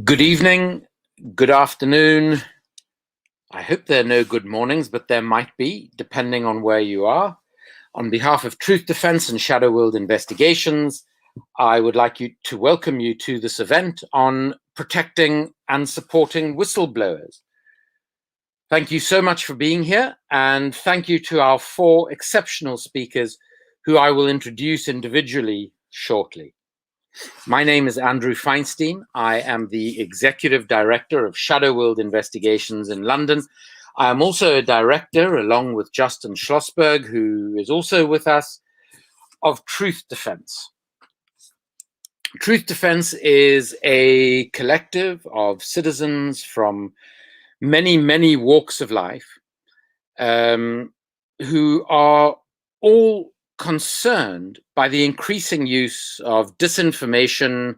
Good evening, good afternoon. I hope there are no good mornings, but there might be, depending on where you are. On behalf of Truth Defense and Shadow World Investigations, I would like to welcome you to this event on protecting and supporting whistleblowers. Thank you so much for being here, and thank you to our 4 exceptional speakers who I will introduce individually shortly. My name is Andrew Feinstein. I am the Executive Director of Shadow World Investigations in London. I am also a director, along with Justin Schlossberg, who is also with us, of Truth Defense. Truth Defense is a collective of citizens from many, many walks of life who are all concerned by the increasing use of disinformation,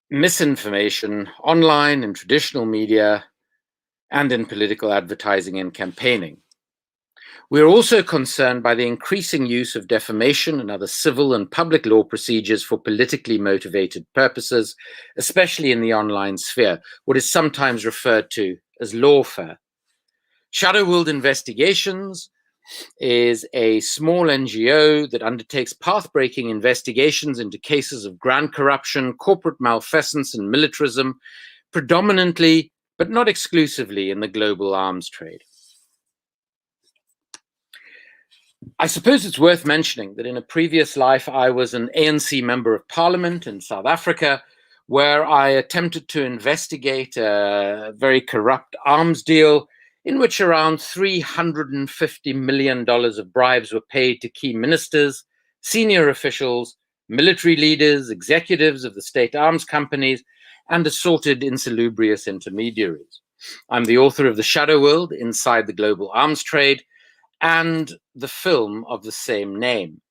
misinformation online, in traditional media, and in political advertising and campaigning. We're also concerned by the increasing use of defamation and other civil and public law procedures for politically motivated purposes, especially in the online sphere, what is sometimes referred to as lawfare. Shadow World Investigations is a small NGO that undertakes path-breaking investigations into cases of grand corruption, corporate malfeasance, and militarism, predominantly, but not exclusively, in the global arms trade. I suppose it's worth mentioning that in a previous life, I was an ANC Member of Parliament in South Africa, where I attempted to investigate a very corrupt arms deal in which around $350 million of bribes were paid to key ministers, senior officials, military leaders, executives of the state arms companies, and assorted insalubrious intermediaries. I'm the author of The Shadow World, Inside the Global Arms Trade, and the film of the same name.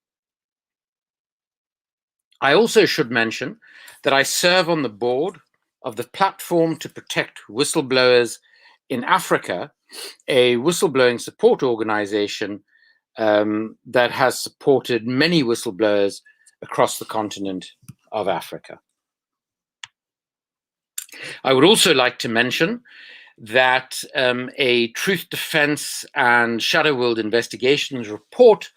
I also should mention that I serve on the board of the Platform to Protect Whistleblowers in Africa, a whistleblowing support organization that has supported many whistleblowers across the continent of Africa. I would also like to mention that a Truth Defense and Shadow World Investigations report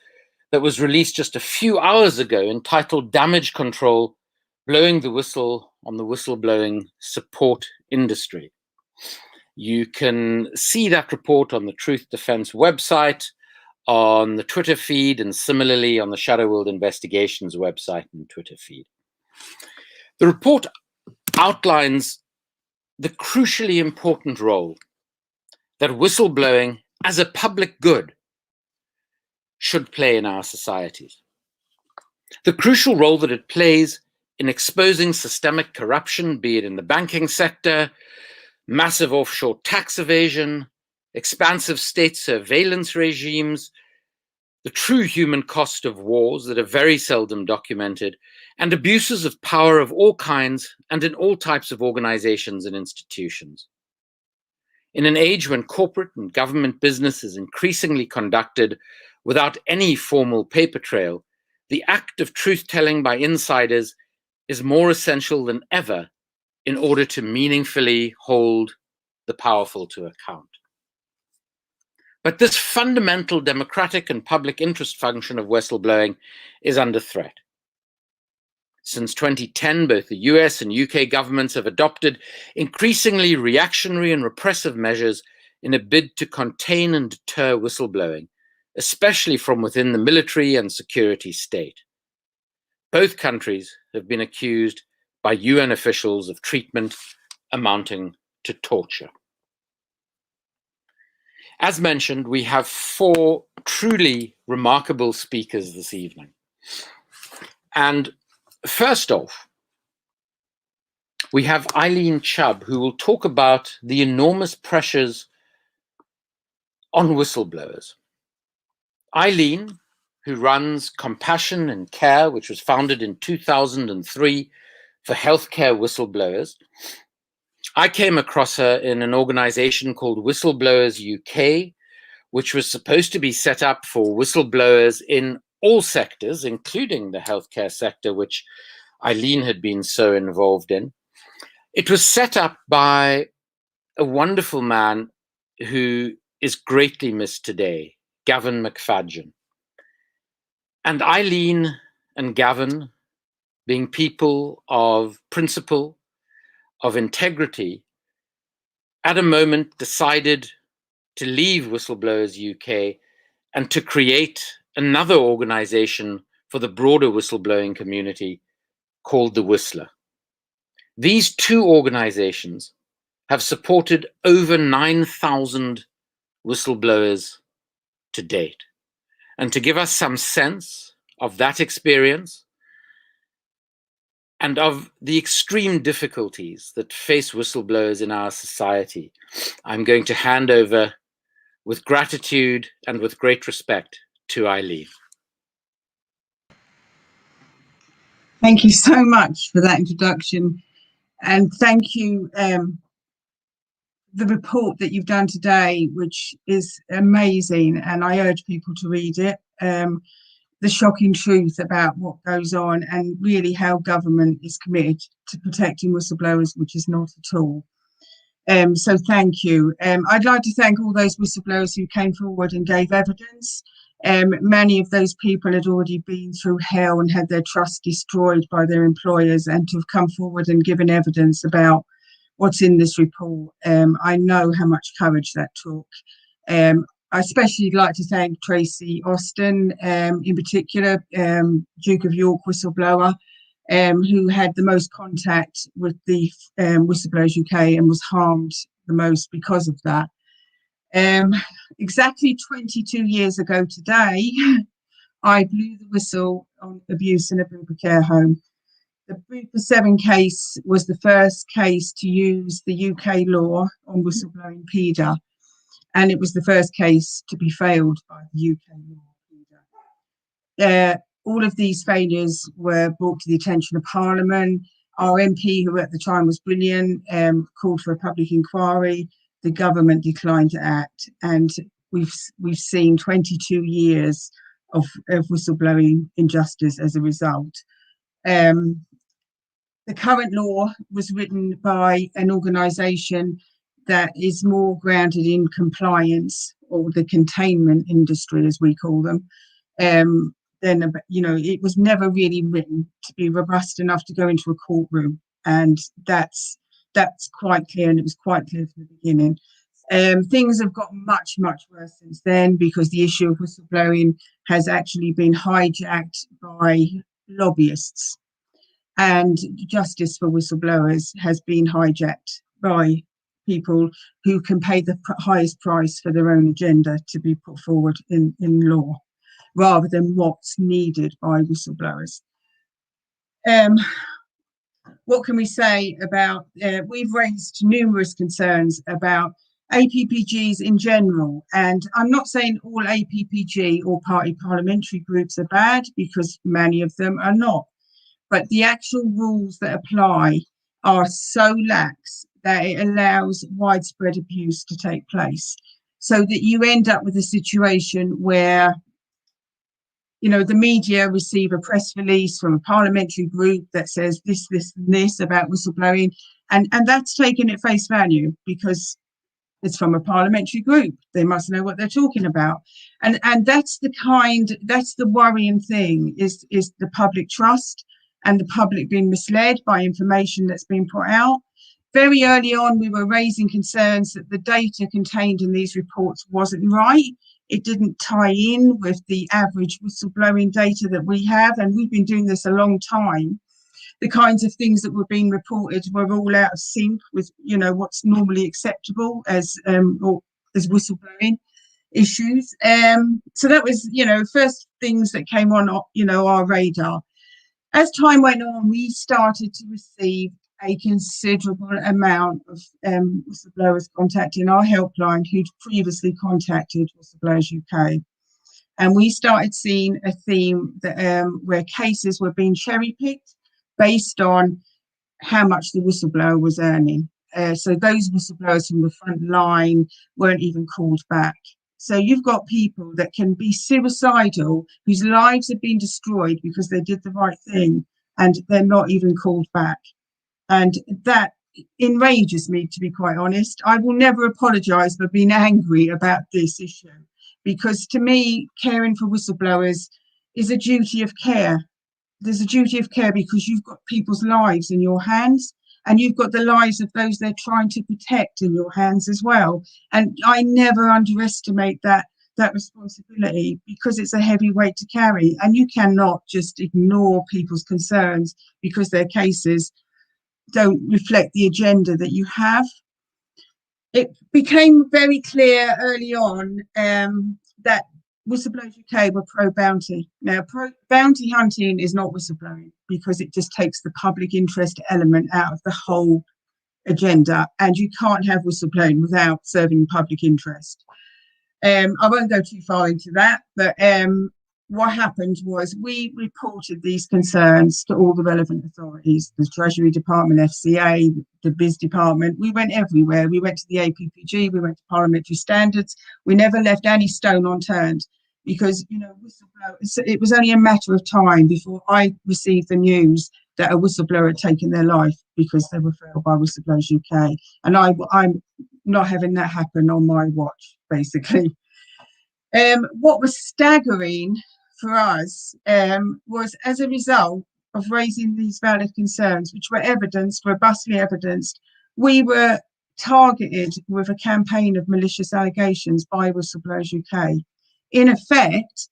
that was released just a few hours ago, entitled Damage Control: Blowing the Whistle on the Whistleblowing Support Industry. You can see that report on the Truth Defense website, on the Twitter feed, and similarly on the Shadow World Investigations website and Twitter feed. The report outlines the crucially important role that whistleblowing as a public good should play in our societies. The crucial role that it plays in exposing systemic corruption, be it in the banking sector, massive offshore tax evasion, expansive state surveillance regimes, the true human cost of wars that are very seldom documented, and abuses of power of all kinds and in all types of organizations and institutions. In an age when corporate and government business is increasingly conducted without any formal paper trail, the act of truth-telling by insiders is more essential than ever in order to meaningfully hold the powerful to account. But this fundamental democratic and public interest function of whistleblowing is under threat. Since 2010, both the US and UK governments have adopted increasingly reactionary and repressive measures in a bid to contain and deter whistleblowing, especially from within the military and security state. Both countries have been accused by UN officials of treatment amounting to torture. As mentioned, we have 4 truly remarkable speakers this evening. And first off, we have Eileen Chubb, who will talk about the enormous pressures on whistleblowers. Eileen, who runs Compassion and Care, which was founded in 2003 for healthcare whistleblowers. I came across her in an organization called Whistleblowers UK, which was supposed to be set up for whistleblowers in all sectors, including the healthcare sector, which Eileen had been so involved in. It was set up by a wonderful man who is greatly missed today, Gavin McFadden. And Eileen and Gavin, being people of principle, of integrity, at a moment decided to leave Whistleblowers UK and to create another organization for the broader whistleblowing community called The Whistler. These two organizations have supported over 9,000 whistleblowers to date. And to give us some sense of that experience and of the extreme difficulties that face whistleblowers in our society, I'm going to hand over with gratitude and with great respect to Eileen. Thank you so much for that introduction, and thank you. The report that you've done today, which is amazing, and I urge people to read it. The shocking truth about what goes on and really how government is committed to protecting whistleblowers, which is not at all. So thank you. I'd like to thank all those whistleblowers who came forward and gave evidence. Many of those people had already been through hell and had their trust destroyed by their employers, and to have come forward and given evidence about what's in this report. I know how much courage that took. I especially like to thank Tracy Austin, in particular, Duke of York whistleblower, who had the most contact with the Whistleblowers UK and was harmed the most because of that. Exactly 22 years ago today, I blew the whistle on abuse in a Bupa care home. The Bupa 7 case was the first case to use the UK law on whistleblowing PIDA, and it was the first case to be failed by the UK law PIDA. All of these failures were brought to the attention of Parliament. Our MP, who at the time was brilliant, called for a public inquiry. The government declined to act, and we've seen 22 years of whistleblowing injustice as a result. The current law was written by an organisation that is more grounded in compliance, or the containment industry, as we call them. Then, you know, it was never really written to be robust enough to go into a courtroom, and that's quite clear, and it was quite clear from the beginning. Things have gotten much, much worse since then, because the issue of whistleblowing has actually been hijacked by lobbyists, and justice for whistleblowers has been hijacked by people who can pay the highest price for their own agenda to be put forward in law, rather than what's needed by whistleblowers. What can we say about, we've raised numerous concerns about APPGs in general, and I'm not saying all APPG or party parliamentary groups are bad, because many of them are not, but the actual rules that apply are so lax that it allows widespread abuse to take place, so that you end up with a situation where, you know, the media receive a press release from a parliamentary group that says this, this, and this about whistleblowing, and that's taken at face value because it's from a parliamentary group. They must know what they're talking about, and that's the worrying thing, is the public trust and the public being misled by information that's been put out. Very early on, we were raising concerns that the data contained in these reports wasn't right. It didn't tie in with the average whistleblowing data that we have, and we've been doing this a long time. The kinds of things that were being reported were all out of sync with, you know, what's normally acceptable as whistleblowing issues. So that was, you know, first things that came on, you know, our radar. As time went on, we started to receive a considerable amount of whistleblowers contacting our helpline who'd previously contacted Whistleblowers UK. And we started seeing a theme that where cases were being cherry-picked based on how much the whistleblower was earning. So those whistleblowers from the front line weren't even called back. So you've got people that can be suicidal, whose lives have been destroyed because they did the right thing, and they're not even called back. And that enrages me, to be quite honest. I will never apologise for being angry about this issue, because to me, caring for whistleblowers is a duty of care. There's a duty of care because you've got people's lives in your hands, and you've got the lives of those they're trying to protect in your hands as well. And I never underestimate that responsibility, because it's a heavy weight to carry, and you cannot just ignore people's concerns because their cases don't reflect the agenda that you have. It became very clear early on that Whistleblowers UK were pro-bounty. Now, bounty hunting is not whistleblowing, because it just takes the public interest element out of the whole agenda, and you can't have whistleblowing without serving public interest. I won't go too far into that, but what happened was we reported these concerns to all the relevant authorities, the Treasury Department, FCA, the Biz Department. We went everywhere. We went to the APPG, we went to Parliamentary Standards. We never left any stone unturned, because, you know, it was only a matter of time before I received the news that a whistleblower had taken their life because they were failed by Whistleblowers UK. And I'm not having that happen on my watch, basically. What was staggering for us was, as a result of raising these valid concerns, which were evidenced, robustly evidenced, we were targeted with a campaign of malicious allegations by Whistleblowers UK. In effect,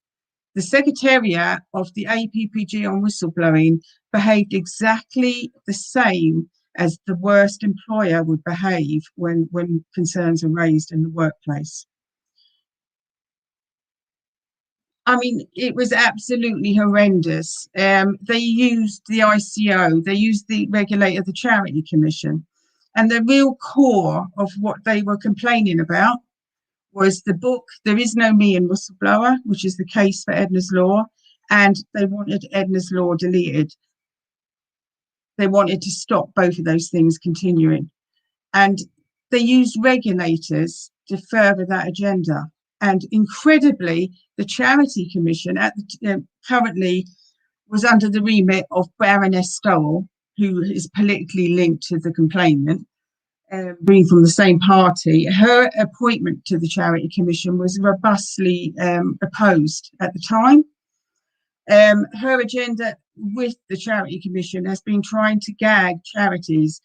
the Secretariat of the APPG on whistleblowing behaved exactly the same as the worst employer would behave when concerns are raised in the workplace. I mean, it was absolutely horrendous. They used the ICO, they used the regulator, the Charity Commission, and the real core of what they were complaining about was the book There Is No Me in Whistleblower, which is the case for Edna's Law, and they wanted Edna's Law deleted. They wanted to stop both of those things continuing. And they used regulators to further that agenda. And incredibly, the Charity Commission currently was under the remit of Baroness Stowell, who is politically linked to the complainant, being from the same party. Her appointment to the Charity Commission was robustly opposed at the time. Her agenda with the Charity Commission has been trying to gag charities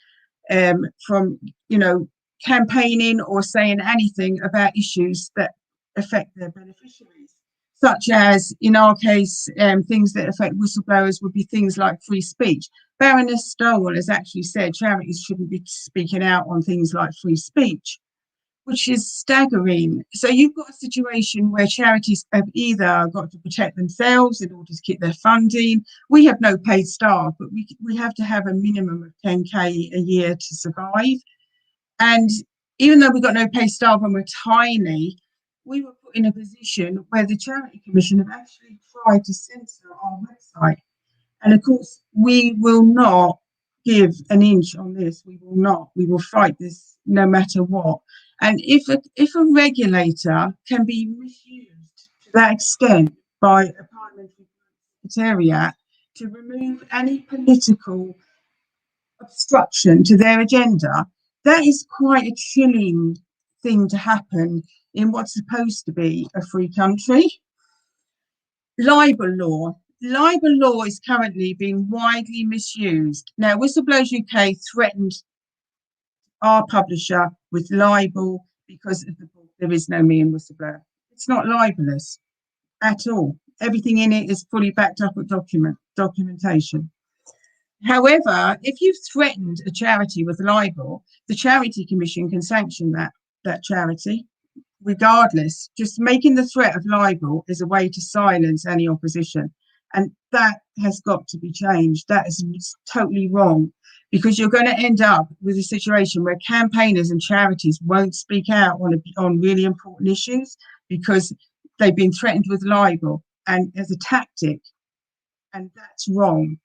from, you know, campaigning or saying anything about issues that affect their beneficiaries, such as, in our case, things that affect whistleblowers would be things like free speech. Baroness Stowell has actually said charities shouldn't be speaking out on things like free speech, which is staggering. So you've got a situation where charities have either got to protect themselves in order to keep their funding. We have no paid staff, but we have to have a minimum of 10K a year to survive. And even though we've got no paid staff and we're tiny, we were put in a position where the Charity Commission have actually tried to censor our website. And of course, we will not give an inch on this. We will not. We will fight this no matter what. And if a regulator can be misused to that extent by a parliamentary secretariat to remove any political obstruction to their agenda, that is quite a chilling thing to happen in what's supposed to be a free country. Libel law. Libel law is currently being widely misused. Now, Whistleblowers UK threatened our publisher with libel because of the book There Is No Me in Whistleblower. It's not libelous at all. Everything in it is fully backed up with documentation. However, if you've threatened a charity with libel, the Charity Commission can sanction that charity regardless. Just making the threat of libel is a way to silence any opposition. And that has got to be changed. That is totally wrong, because you're going to end up with a situation where campaigners and charities won't speak out on really important issues because they've been threatened with libel and as a tactic, and that's wrong.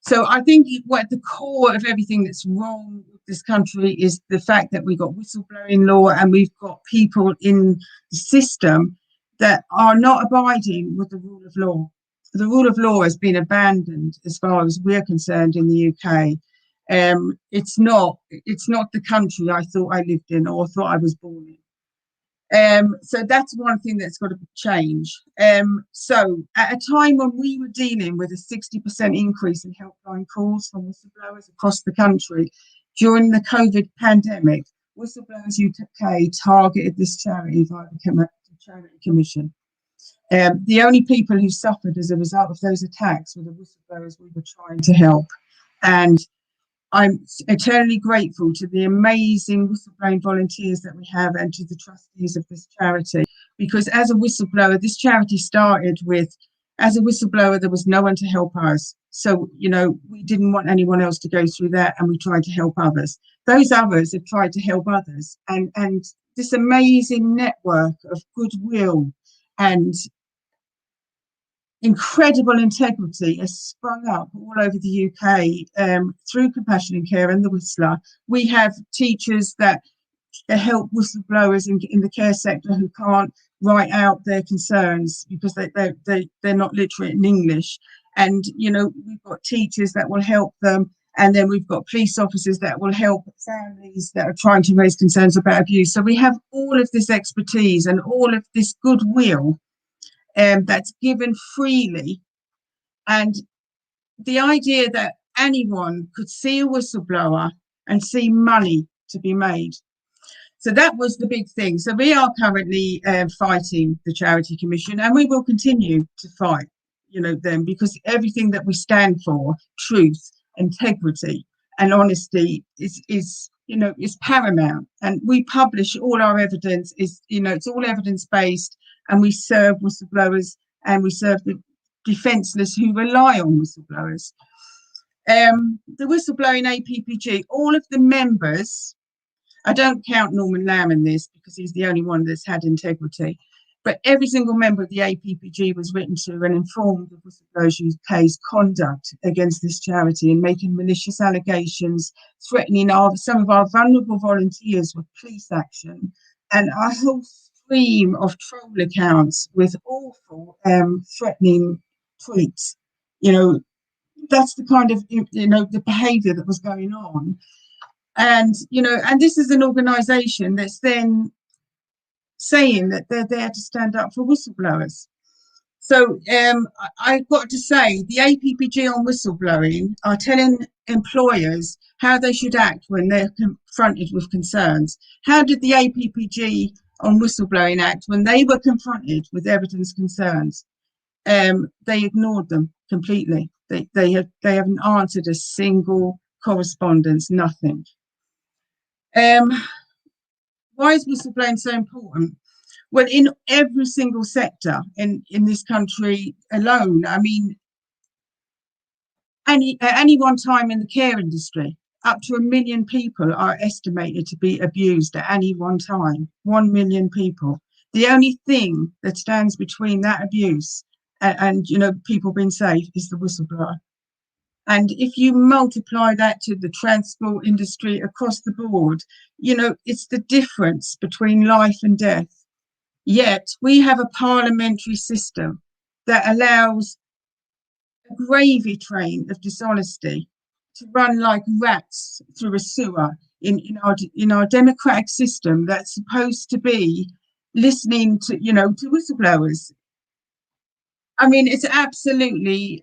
So I think what the core of everything that's wrong with this country is the fact that we've got whistleblowing law and we've got people in the system that are not abiding with the rule of law. The rule of law has been abandoned as far as we're concerned in the UK. It's not the country I thought I lived in or thought I was born in. So that's one thing that's got to change. So at a time when we were dealing with a 60% increase in helpline calls from whistleblowers across the country during the COVID pandemic, Whistleblowers UK targeted this charity via the Charity Commission. The only people who suffered as a result of those attacks were the whistleblowers we were trying to help. And I'm eternally grateful to the amazing whistleblowing volunteers that we have and to the trustees of this charity, because as a whistleblower, this charity started with, as a whistleblower, there was no one to help us. So, you know, we didn't want anyone else to go through that and we tried to help others. Those others have tried to help others. And this amazing network of goodwill and incredible integrity has sprung up all over the UK through Compassion in Care and the Whistler. We have teachers that help whistleblowers in the care sector who can't write out their concerns because they're not literate in English. And, you know, we've got teachers that will help them. And then we've got police officers that will help families that are trying to raise concerns about abuse. So we have all of this expertise and all of this goodwill that's given freely. And the idea that anyone could see a whistleblower and see money to be made. So that was the big thing. So we are currently fighting the Charity Commission, and we will continue to fight, you know, them, because everything that we stand for, truth, integrity and honesty is you know, is paramount. And we publish all our evidence, is, you know, it's all evidence-based, and we serve whistleblowers and we serve the defenceless who rely on whistleblowers. The whistleblowing APPG, all of the members, I don't count Norman Lamb in this because he's the only one that's had integrity, but every single member of the APPG was written to and informed of Whistleblowers UK's conduct against this charity and making malicious allegations, threatening some of our vulnerable volunteers with police action, and a whole stream of troll accounts with awful threatening tweets. You know, that's the kind of, you know, the behaviour that was going on. And, you know, and this is an organisation that's then saying that they're there to stand up for whistleblowers. So I've got to say, the APPG on whistleblowing are telling employers how they should act when they're confronted with concerns. How did the APPG on whistleblowing act when they were confronted with evidence concerns? They ignored them completely. They haven't answered a single correspondence, nothing. Why is whistleblowing so important? Well, in every single sector in this country alone, I mean, at any one time in the care industry, up to 1 million people are estimated to be abused at any one time. 1 million people. The only thing that stands between that abuse and you know, people being safe is the whistleblower. And if you multiply that to the transport industry across the board, you know, it's the difference between life and death. Yet we have a parliamentary system that allows a gravy train of dishonesty to run like rats through a sewer in our democratic system that's supposed to be listening to, you know, to whistleblowers. I mean, it's absolutely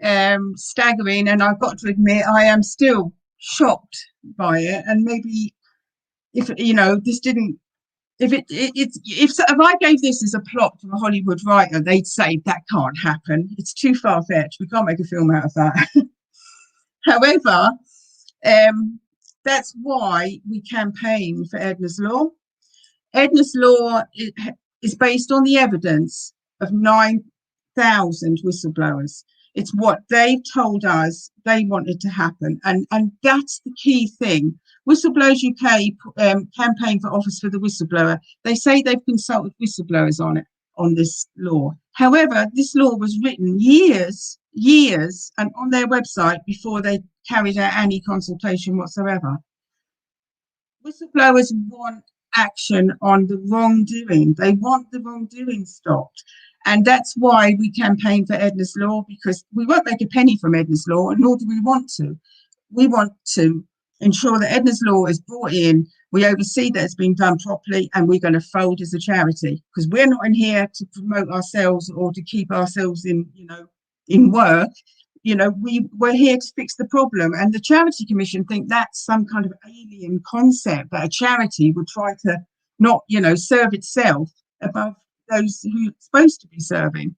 staggering, and I've got to admit I am still shocked by it. And maybe if, you know, this didn't, if I gave this as a plot to a Hollywood writer, they'd say that can't happen. It's too far-fetched. We can't make a film out of that. However, that's why we campaign for Edna's Law. Edna's Law is based on the evidence of 9,000 whistleblowers. It's what they've told us they wanted to happen, and that's the key thing. Whistleblowers UK campaign for office for the whistleblower. They say they've consulted whistleblowers on this law. However, this law was written years and on their website before they carried out any consultation whatsoever. Whistleblowers want action on the wrongdoing. They want the wrongdoing stopped. And that's why we campaign for Edna's Law, because we won't make a penny from Edna's Law, and nor do we want to. We want to ensure that Edna's Law is brought in, we oversee that it's being done properly, and we're going to fold as a charity, because we're not in here to promote ourselves or to keep ourselves in, in work. We're here to fix the problem. And the Charity Commission think that's some kind of alien concept, that a charity would try to not, serve itself above those who it's supposed to be serving.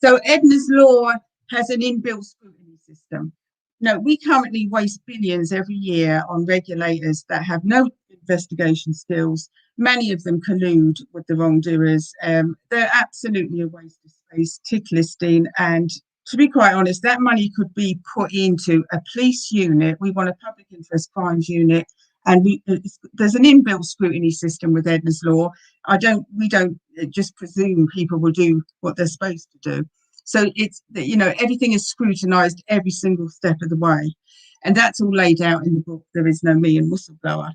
So Edna's Law has an inbuilt scrutiny system. No, we currently waste billions every year on regulators that have no investigation skills. Many of them collude with the wrongdoers. They're absolutely a waste of space, tick listing. And to be quite honest, that money could be put into a police unit. We want a public interest crimes unit. And there's an inbuilt scrutiny system with Edna's Law. We don't just presume people will do what they're supposed to do. So it's, everything is scrutinised every single step of the way. And that's all laid out in the book, There Is No Me in Whistleblower.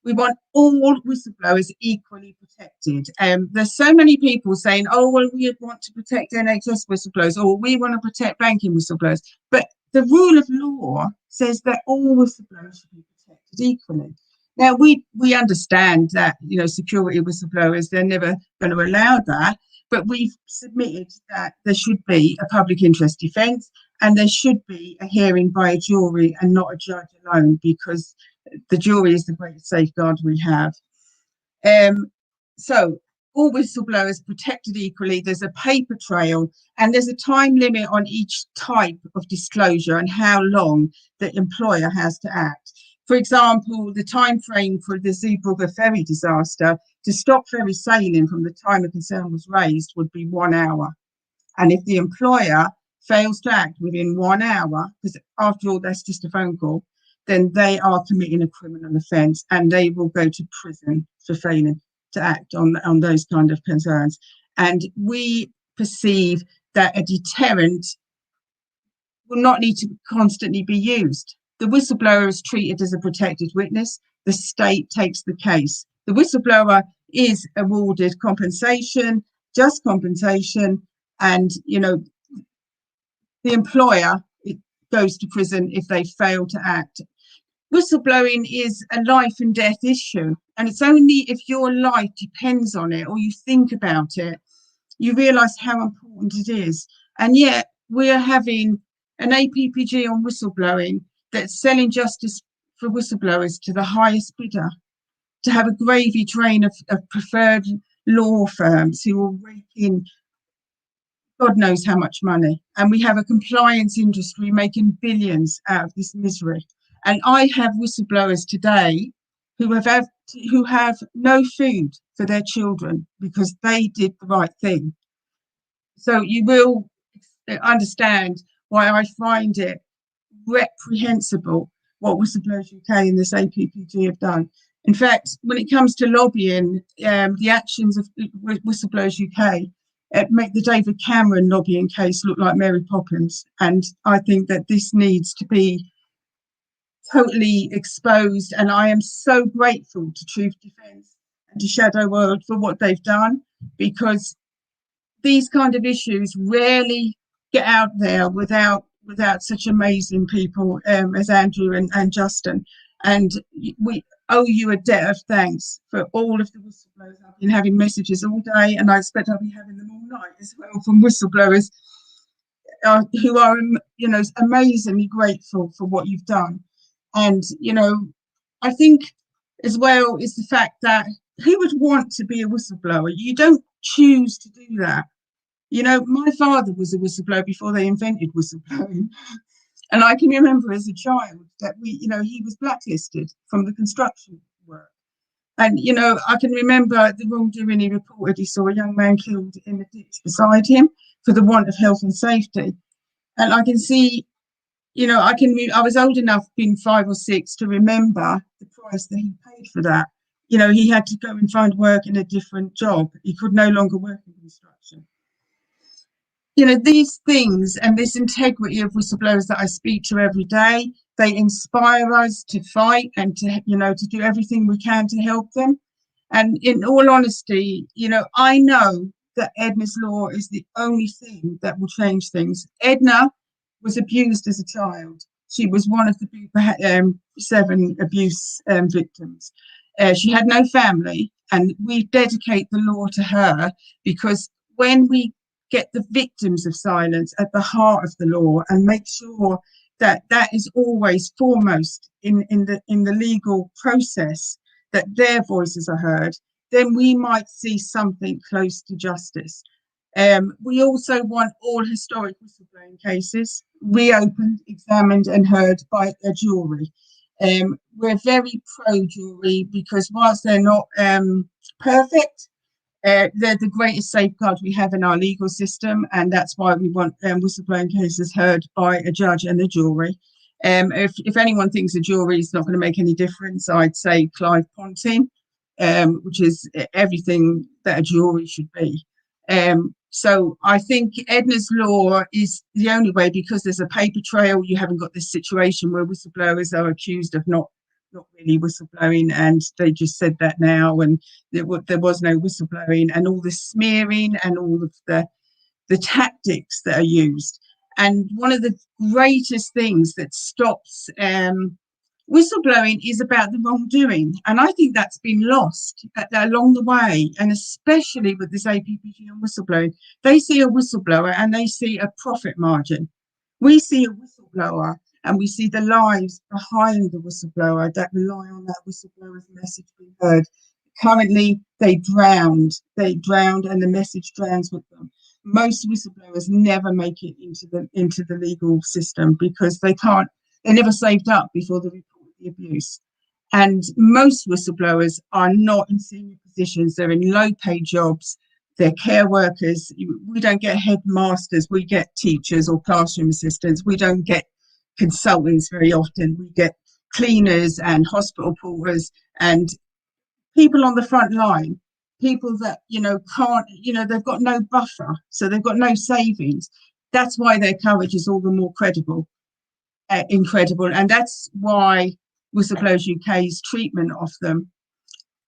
We want all whistleblowers equally protected. There's so many people saying, oh, well, we want to protect NHS whistleblowers, or we want to protect banking whistleblowers. But the rule of law says that all whistleblowers should be protected equally. Now, we understand that, security whistleblowers, they're never going to allow that. But we've submitted that there should be a public interest defence, and there should be a hearing by a jury and not a judge alone, because the jury is the greatest safeguard we have. So all whistleblowers protected equally. There's a paper trail, and there's a time limit on each type of disclosure and how long the employer has to act. For example, the time frame for the Zeebrugge ferry disaster to stop ferry sailing from the time a concern was raised would be 1 hour. And if the employer fails to act within 1 hour, because after all, that's just a phone call, then they are committing a criminal offence, and they will go to prison for failing to act on those kind of concerns. And we perceive that a deterrent will not need to constantly be used. The whistleblower is treated as a protected witness. The state takes the case. The whistleblower is awarded compensation, just compensation, and, the employer goes to prison if they fail to act. Whistleblowing is a life and death issue, and it's only if your life depends on it or you think about it, you realise how important it is. And yet we're having an APPG on whistleblowing that's selling justice for whistleblowers to the highest bidder, to have a gravy train of preferred law firms who will rake in God knows how much money. And we have a compliance industry making billions out of this misery. And I have whistleblowers today who have no food for their children because they did the right thing. So you will understand why I find it reprehensible what Whistleblowers UK and this APPG have done. In fact, when it comes to lobbying, the actions of Whistleblowers UK make the David Cameron lobbying case look like Mary Poppins. And I think that this needs to be totally exposed. And I am so grateful to Truth Defence and to Shadow World for what they've done, because these kind of issues rarely get out there without such amazing people as Andrew and Justin. And we owe you a debt of thanks for all of the whistleblowers. I've been having messages all day, and I expect I'll be having them all night as well from whistleblowers who are, amazingly grateful for what you've done. And, I think as well is the fact that who would want to be a whistleblower? You don't choose to do that. My father was a whistleblower before they invented whistleblowing. And I can remember as a child that he was blacklisted from the construction work. And, I can remember the wrongdoing he reported. He saw a young man killed in the ditch beside him for the want of health and safety. And I can see, I was old enough, being 5 or 6, to remember the price that he paid for that. He had to go and find work in a different job. He could no longer work in construction. you know, these things and this integrity of whistleblowers that I speak to every day, they inspire us to fight and to, you know, to do everything we can to help them. And in all honesty, you know, I know that Edna's law is the only thing that will change things. Edna was abused as a child. She was one of the 7 abuse victims. She had no family, and we dedicate the law to her, because when we get the victims of silence at the heart of the law and make sure that that is always foremost in the legal process, that their voices are heard, then we might see something close to justice. We also want all historic whistleblowing cases reopened, examined and heard by a jury. We're very pro-jury because whilst they're not perfect, they're the greatest safeguard we have in our legal system, and that's why we want whistleblowing cases heard by a judge and a jury. If anyone thinks a jury is not going to make any difference, I'd say Clive Ponting, which is everything that a jury should be. So I think Edna's law is the only way, because there's a paper trail. You haven't got this situation where whistleblowers are accused of not really whistleblowing, and they just said that now, and there was no whistleblowing, and all the smearing and all of the tactics that are used. And one of the greatest things that stops whistleblowing is about the wrongdoing, and I think that's been lost along the way, and especially with this APPG on whistleblowing. They see a whistleblower and they see a profit margin. We see a whistleblower and we see the lives behind the whistleblower that rely on that whistleblower's message being heard. Currently, they drowned, and the message drowns with them. Most whistleblowers never make it into the legal system because they never saved up before they report the abuse. And most whistleblowers are not in senior positions. They're in low-paid jobs. They're care workers. We don't get headmasters. We get teachers or classroom assistants. We don't get consultants very often. We get cleaners and hospital porters and people on the front line, people that, you know, can't, you know, they've got no buffer, so they've got no savings. That's why their courage is all the more incredible. And that's why Whistleblowers UK's treatment of them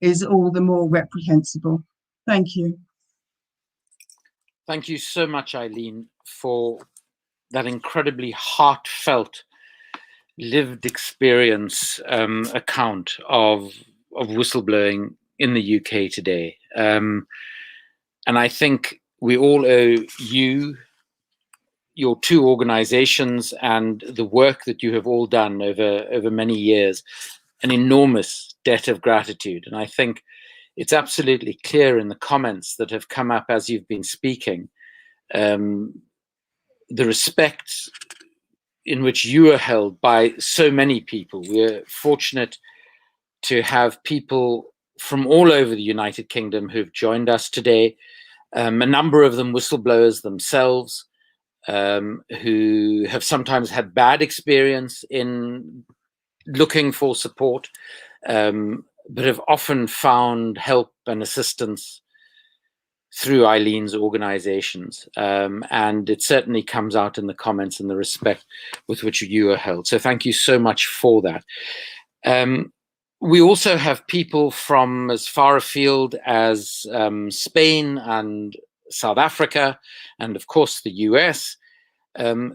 is all the more reprehensible. Thank you. Thank you so much, Eileen, for that incredibly heartfelt, lived experience account of whistleblowing in the UK today. And I think we all owe you, your 2 organizations, and the work that you have all done over many years, an enormous debt of gratitude. And I think it's absolutely clear in the comments that have come up as you've been speaking, the respect in which you are held by so many people. We're fortunate to have people from all over the United Kingdom who've joined us today, a number of them whistleblowers themselves, who have sometimes had bad experience in looking for support, but have often found help and assistance through Eileen's organizations. And it certainly comes out in the comments and the respect with which you are held. So thank you so much for that. We also have people from as far afield as Spain and South Africa, and of course the US.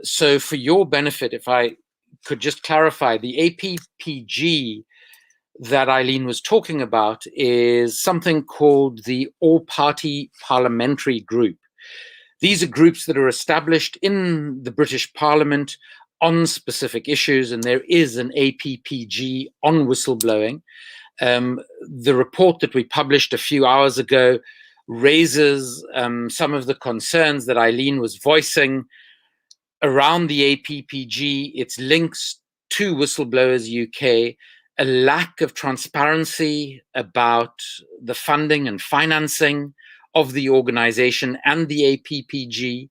So for your benefit, if I could just clarify, the APPG that Eileen was talking about is something called the All-Party Parliamentary Group. These are groups that are established in the British Parliament on specific issues, and there is an APPG on whistleblowing. The report that we published a few hours ago raises some of the concerns that Eileen was voicing around the APPG, its links to Whistleblowers UK, a lack of transparency about the funding and financing of the organization and the APPG,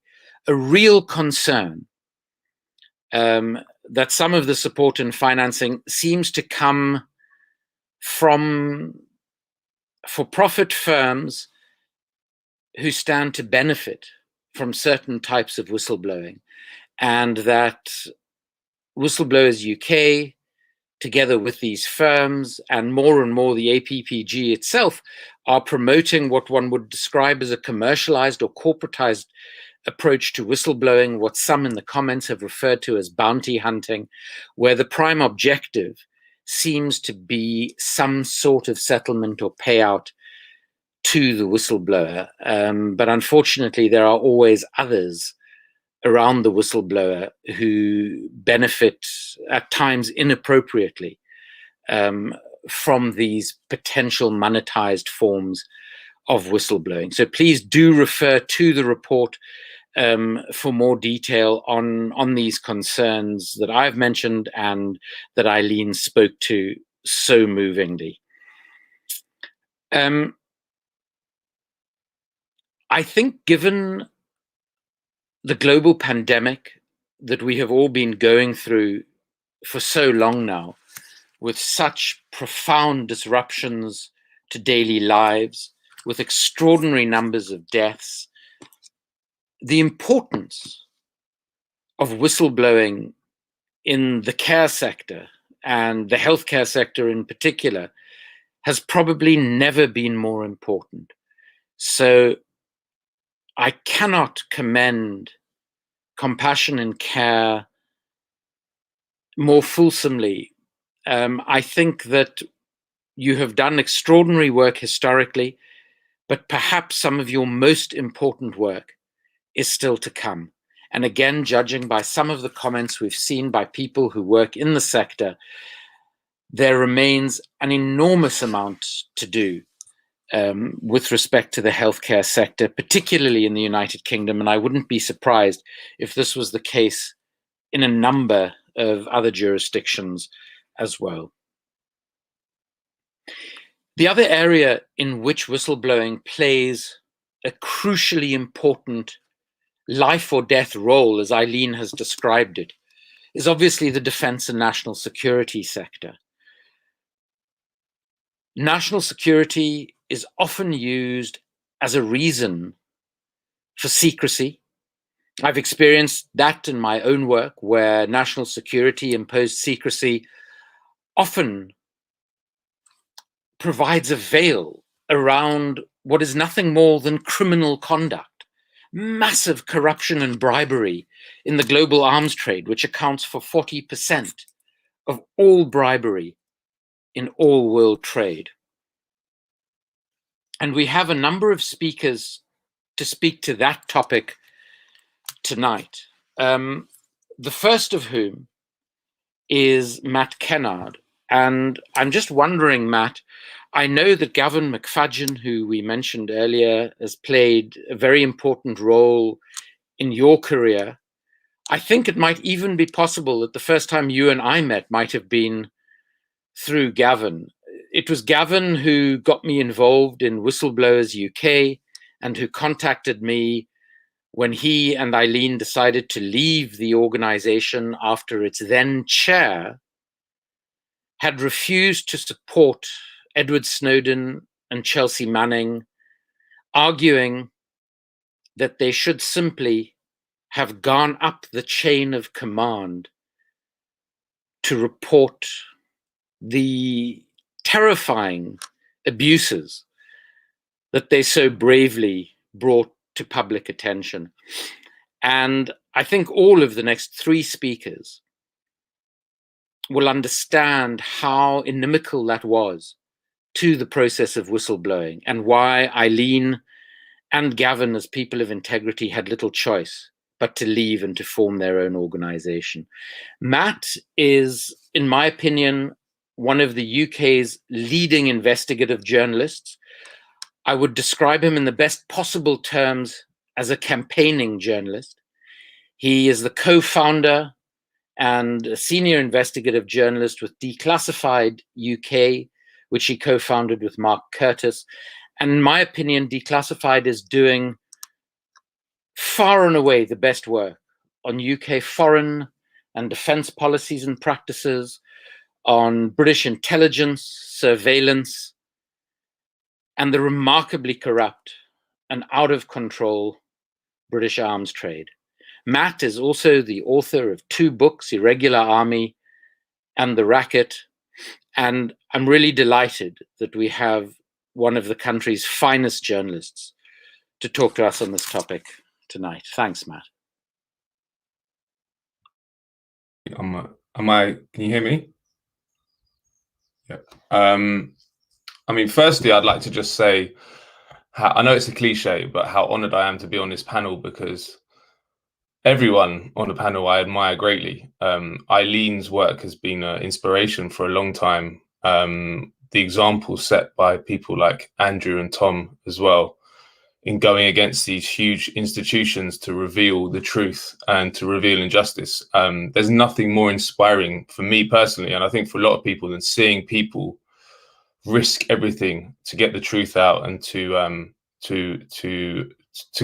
a real concern that some of the support and financing seems to come from for-profit firms who stand to benefit from certain types of whistleblowing, and that Whistleblowers UK, together with these firms and more the APPG itself, are promoting what one would describe as a commercialized or corporatized approach to whistleblowing, what some in the comments have referred to as bounty hunting, where the prime objective seems to be some sort of settlement or payout to the whistleblower. But unfortunately, there are always others around the whistleblower who benefit at times inappropriately from these potential monetized forms of whistleblowing. So please do refer to the report for more detail on these concerns that I've mentioned and that Eileen spoke to so movingly. I think given the global pandemic that we have all been going through for so long now, with such profound disruptions to daily lives, with extraordinary numbers of deaths, the importance of whistleblowing in the care sector and the healthcare sector in particular has probably never been more important. So I cannot commend compassion and care more fulsomely. I think that you have done extraordinary work historically, but perhaps some of your most important work is still to come. And again, judging by some of the comments we've seen by people who work in the sector, there remains an enormous amount to do with respect to the healthcare sector, particularly in the United Kingdom. And I wouldn't be surprised if this was the case in a number of other jurisdictions as well. The other area in which whistleblowing plays a crucially important life or death role, as Eileen has described it, is obviously the defense and national security sector. National security is often used as a reason for secrecy. I've experienced that in my own work, where national security imposed secrecy often provides a veil around what is nothing more than criminal conduct, massive corruption and bribery in the global arms trade, which accounts for 40% of all bribery in all world trade. And we have a number of speakers to speak to that topic tonight. The first of whom is Matt Kennard. And I'm just wondering, Matt, I know that Gavin McFadden, who we mentioned earlier, has played a very important role in your career. I think it might even be possible that the first time you and I met might have been through Gavin. It was Gavin who got me involved in Whistleblowers UK and who contacted me when he and Eileen decided to leave the organization after its then chair had refused to support Edward Snowden and Chelsea Manning, arguing that they should simply have gone up the chain of command to report the terrifying abuses that they so bravely brought to public attention. And I think all of the next three speakers will understand how inimical that was to the process of whistleblowing and why Eileen and Gavin, as people of integrity, had little choice but to leave and to form their own organization. Matt is, in my opinion, one of the UK's leading investigative journalists. I would describe him in the best possible terms as a campaigning journalist. He is the co-founder and a senior investigative journalist with Declassified UK, which he co-founded with Mark Curtis. And in my opinion, Declassified is doing far and away the best work on UK foreign and defense policies and practices, on British intelligence, surveillance, and the remarkably corrupt and out of control British arms trade. Matt is also the author of 2 books, Irregular Army and The Racket, and I'm really delighted that we have one of the country's finest journalists to talk to us on this topic tonight. Thanks, Matt. Can you hear me? Yeah. I mean, firstly, I'd like to just say, I know it's a cliche, but how honored I am to be on this panel, because everyone on the panel I admire greatly. Eileen's work has been an inspiration for a long time. The example set by people like Andrew and Tom as well, in going against these huge institutions to reveal the truth and to reveal injustice. There's nothing more inspiring for me personally, and I think for a lot of people, than seeing people risk everything to get the truth out and to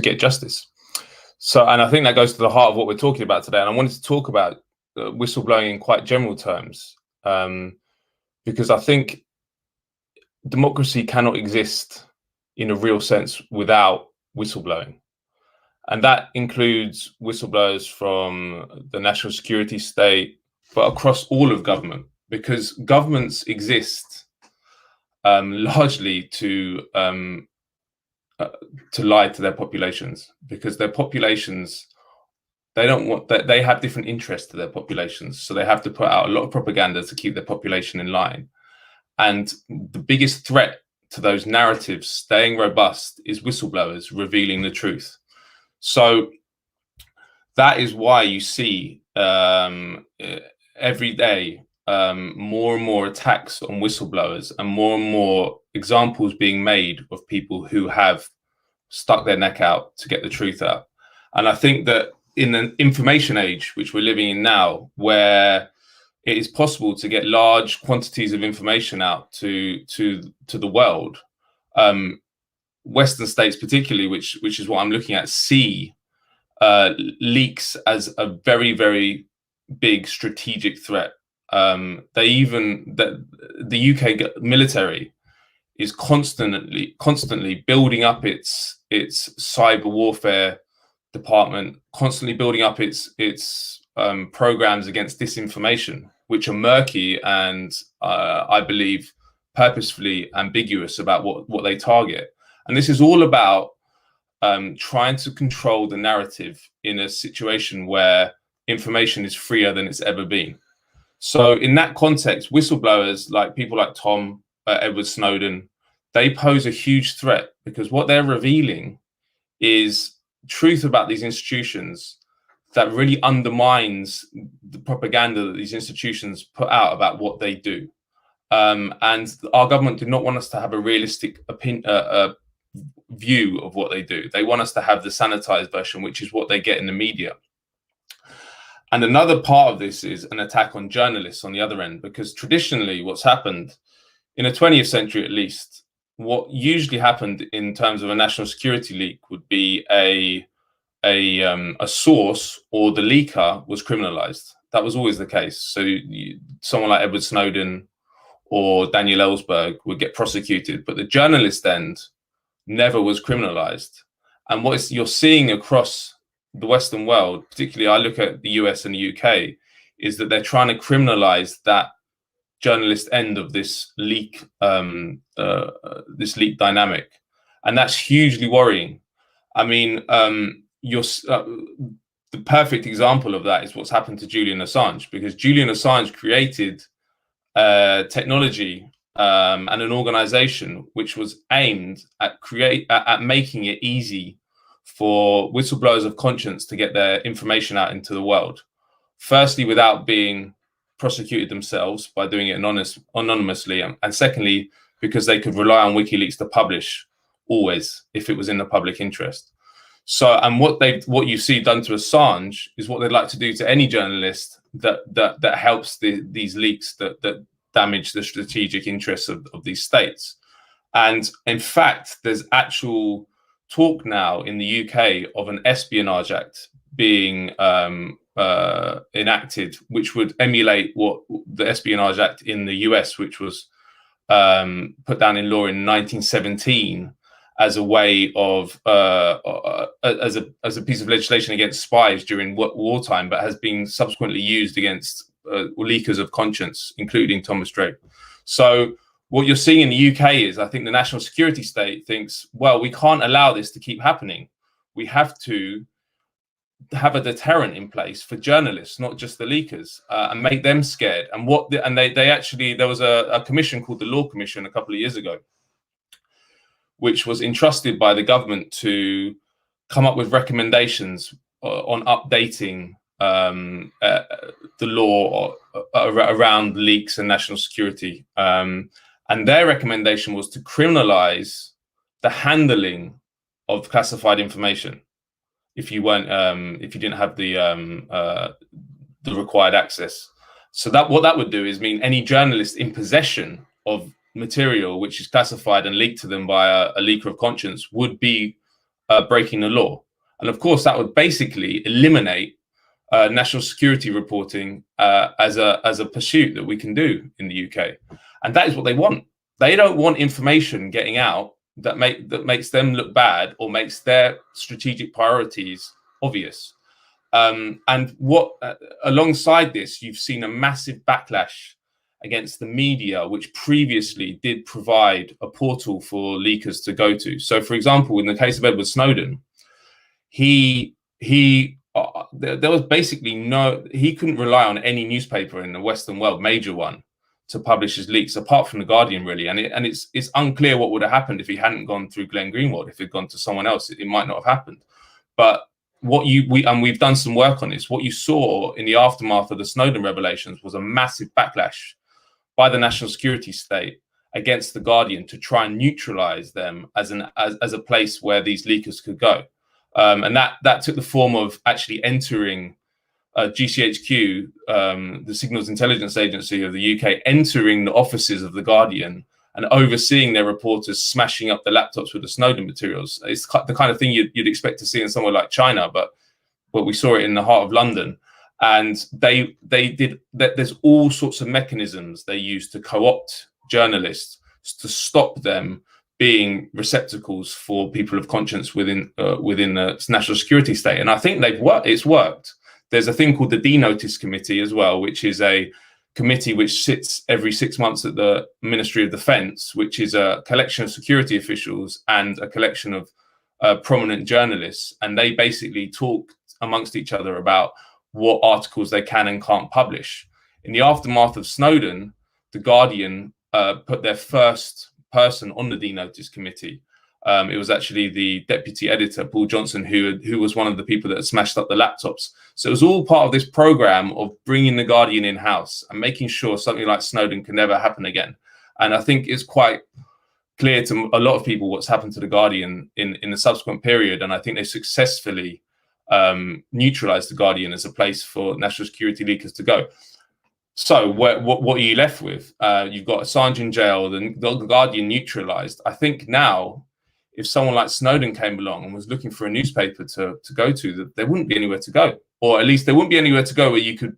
get justice. So, and I think that goes to the heart of what we're talking about today. And I wanted to talk about whistleblowing in quite general terms, because I think democracy cannot exist in a real sense without whistleblowing. And that includes whistleblowers from the national security state, but across all of government, because governments exist largely to lie to their populations, because their populations, they don't want that, they have different interests to their populations, so they have to put out a lot of propaganda to keep their population in line. And the biggest threat to those narratives staying robust is whistleblowers revealing the truth. So that is why you see every day more and more attacks on whistleblowers, and more examples being made of people who have stuck their neck out to get the truth out. And I think that in an information age, which we're living in now, where it is possible to get large quantities of information out to the world, Western states particularly, which is what I'm looking at, see leaks as a very, very big strategic threat. The UK military is constantly building up its cyber warfare department, constantly building up its programs against disinformation, which are murky and I believe purposefully ambiguous about what they target. And this is all about trying to control the narrative in a situation where information is freer than it's ever been. So in that context, whistleblowers, like people like Tom, Edward Snowden, they pose a huge threat, because what they're revealing is truth about these institutions that really undermines the propaganda that these institutions put out about what they do. And our government do not want us to have a realistic view of what they do. They want us to have the sanitized version, which is what they get in the media. And another part of this is an attack on journalists on the other end, because traditionally what's happened in the 20th century, at least, what usually happened in terms of a national security leak would be a source or the leaker was criminalized. That was always the case. So someone like Edward Snowden or Daniel Ellsberg would get prosecuted, but the journalist end never was criminalized. And what you're seeing across the Western world, particularly I look at the US and the UK, is that they're trying to criminalize that journalist end of this leak dynamic, and that's hugely worrying. I mean, the perfect example of that is what's happened to Julian Assange, because Julian Assange created technology and an organization which was aimed at making it easy for whistleblowers of conscience to get their information out into the world. Firstly, without being prosecuted themselves by doing it anonymously, and secondly, because they could rely on WikiLeaks to publish always if it was in the public interest. So, and what you see done to Assange is what they'd like to do to any journalist that helps these leaks that damage the strategic interests of these states. And in fact, there's actual talk now in the UK of an Espionage Act being enacted, which would emulate what the Espionage Act in the US, which was put down in law in 1917, as a way of as a piece of legislation against spies during wartime, but has been subsequently used against leakers of conscience, including Thomas Drake. So what you're seeing in the UK is, I think the national security state thinks, well, we can't allow this to keep happening. We have to have a deterrent in place for journalists, not just the leakers, and make them scared. And they actually, there was a commission called the Law Commission a couple of years ago, which was entrusted by the government to come up with recommendations on updating the law around leaks and national security. And their recommendation was to criminalize the handling of classified information if you weren't, if you didn't have the required access. So that what that would do is mean any journalist in possession of material which is classified and leaked to them by a leaker of conscience would be breaking the law. And of course, that would basically eliminate national security reporting as a pursuit that we can do in the UK. And that is what they want. They don't want information getting out that makes them look bad or makes their strategic priorities obvious. And what alongside this, you've seen a massive backlash against the media, which previously did provide a portal for leakers to go to. So, for example, in the case of Edward Snowden, there was basically he couldn't rely on any newspaper in the Western world, major one, to publish his leaks, apart from the Guardian, really. And it's unclear what would have happened if he hadn't gone through Glenn Greenwald. If he'd gone to someone else, it might not have happened. But we've done some work on this. What you saw in the aftermath of the Snowden revelations was a massive backlash by the national security state against the Guardian to try and neutralize them as a place where these leakers could go. And that took the form of actually entering GCHQ, the Signals Intelligence Agency of the UK, entering the offices of the Guardian and overseeing their reporters smashing up the laptops with the Snowden materials. It's the kind of thing you'd expect to see in somewhere like China, but we saw it in the heart of London. And they did that. There's all sorts of mechanisms they use to co-opt journalists to stop them being receptacles for people of conscience within the national security state. And I think it's worked. There's a thing called the D-Notice Committee as well, which is a committee which sits every 6 months at the Ministry of Defence, which is a collection of security officials and a collection of prominent journalists. And they basically talk amongst each other about what articles they can and can't publish. In the aftermath of Snowden, the Guardian put their first person on the D-Notice Committee. It was actually the deputy editor, Paul Johnson, who was one of the people that had smashed up the laptops. So it was all part of this program of bringing the Guardian in-house and making sure something like Snowden can never happen again. And I think it's quite clear to a lot of people what's happened to the Guardian in the subsequent period. And I think they successfully neutralized the Guardian as a place for national security leakers to go. So what are you left with? You've got Assange in jail, the Guardian neutralized. I think now, if someone like Snowden came along and was looking for a newspaper to go to, there wouldn't be anywhere to go. Or at least there wouldn't be anywhere to go where you could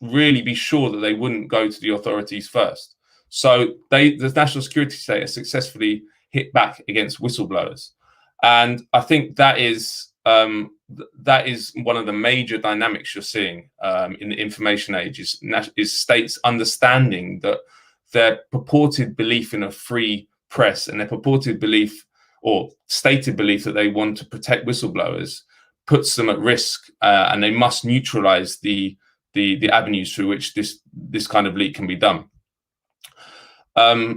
really be sure that they wouldn't go to the authorities first. So the national security state has successfully hit back against whistleblowers. And I think that is one of the major dynamics you're seeing in the information age is states understanding that their purported belief in a free press and their purported belief or stated belief that they want to protect whistleblowers puts them at risk, and they must neutralize the avenues through which this kind of leak can be done. I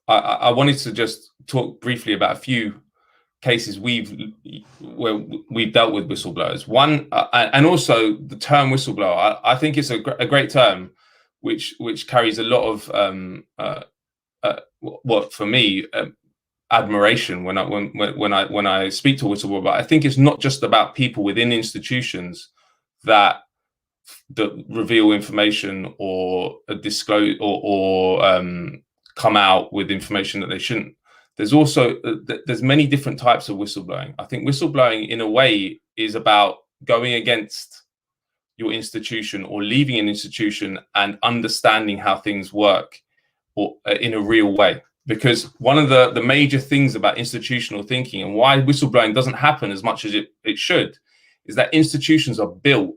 wanted to just talk briefly about a few cases where we've dealt with whistleblowers. One, and also the term whistleblower, I think it's a great term, which carries a lot of what for me admiration when I speak to a whistleblower. But I think it's not just about people within institutions that reveal information or disclose or come out with information that they shouldn't. There's many different types of whistleblowing. I think whistleblowing in a way is about going against your institution or leaving an institution and understanding how things work or in a real way. because one of the major things about institutional thinking and why whistleblowing doesn't happen as much as it should is that institutions are built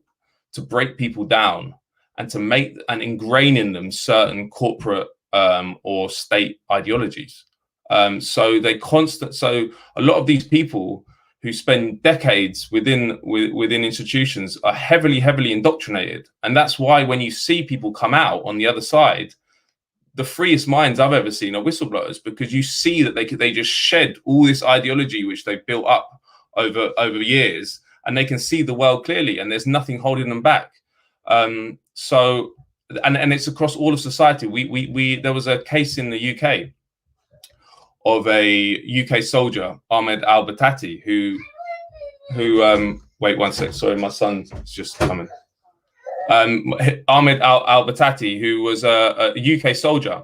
to break people down and to make and ingrain in them certain corporate or state ideologies. So a lot of these people who spend decades within institutions are heavily indoctrinated. And that's why when you see people come out on the other side, the freest minds I've ever seen are whistleblowers, because you see that they just shed all this ideology which they've built up over years, and they can see the world clearly, and there's nothing holding them back. So it's across all of society. There was a case in the UK of a UK soldier, Ahmed al-Batati, who wait one sec, sorry, my son's just coming. Ahmed al-Batati, who was a UK soldier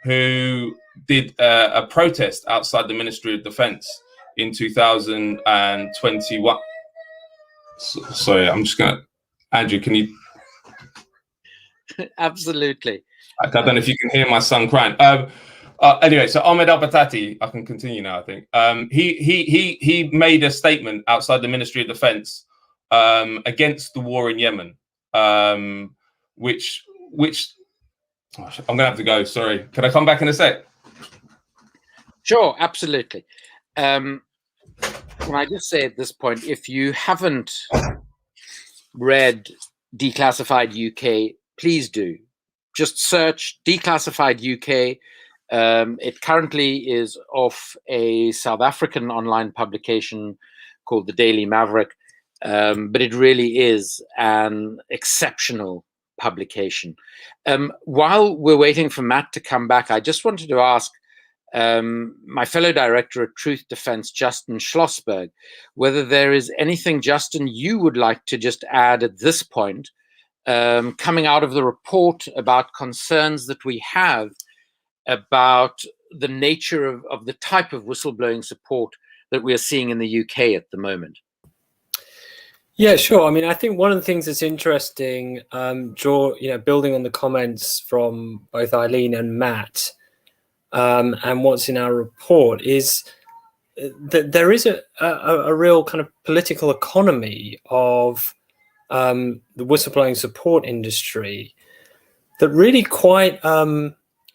who did a protest outside the Ministry of Defence in 2021. Sorry, I'm just gonna, Andrew, can you? Absolutely. I don't know if you can hear my son crying. Anyway, so Ahmed al-Batati, I can continue now, I think. He made a statement outside the Ministry of Defence against the war in Yemen, which gosh, I'm gonna have to go. Sorry, can I come back in a sec? Sure, absolutely. Can I just say at this point, if you haven't read Declassified UK, please do. Just search Declassified UK. It currently is of a South African online publication called the Daily Maverick, but it really is an exceptional publication. While we're waiting for Matt to come back, I just wanted to ask my fellow director at Truth Defense, Justin Schlossberg, whether there is anything, Justin, you would like to just add at this point, coming out of the report about concerns that we have about the nature of the type of whistleblowing support that we are seeing in the UK at the moment. Yeah, sure. I mean, I think one of the things that's interesting, building on the comments from both Eileen and Matt, and what's in our report, is that there is a real kind of political economy of the whistleblowing support industry that really quite,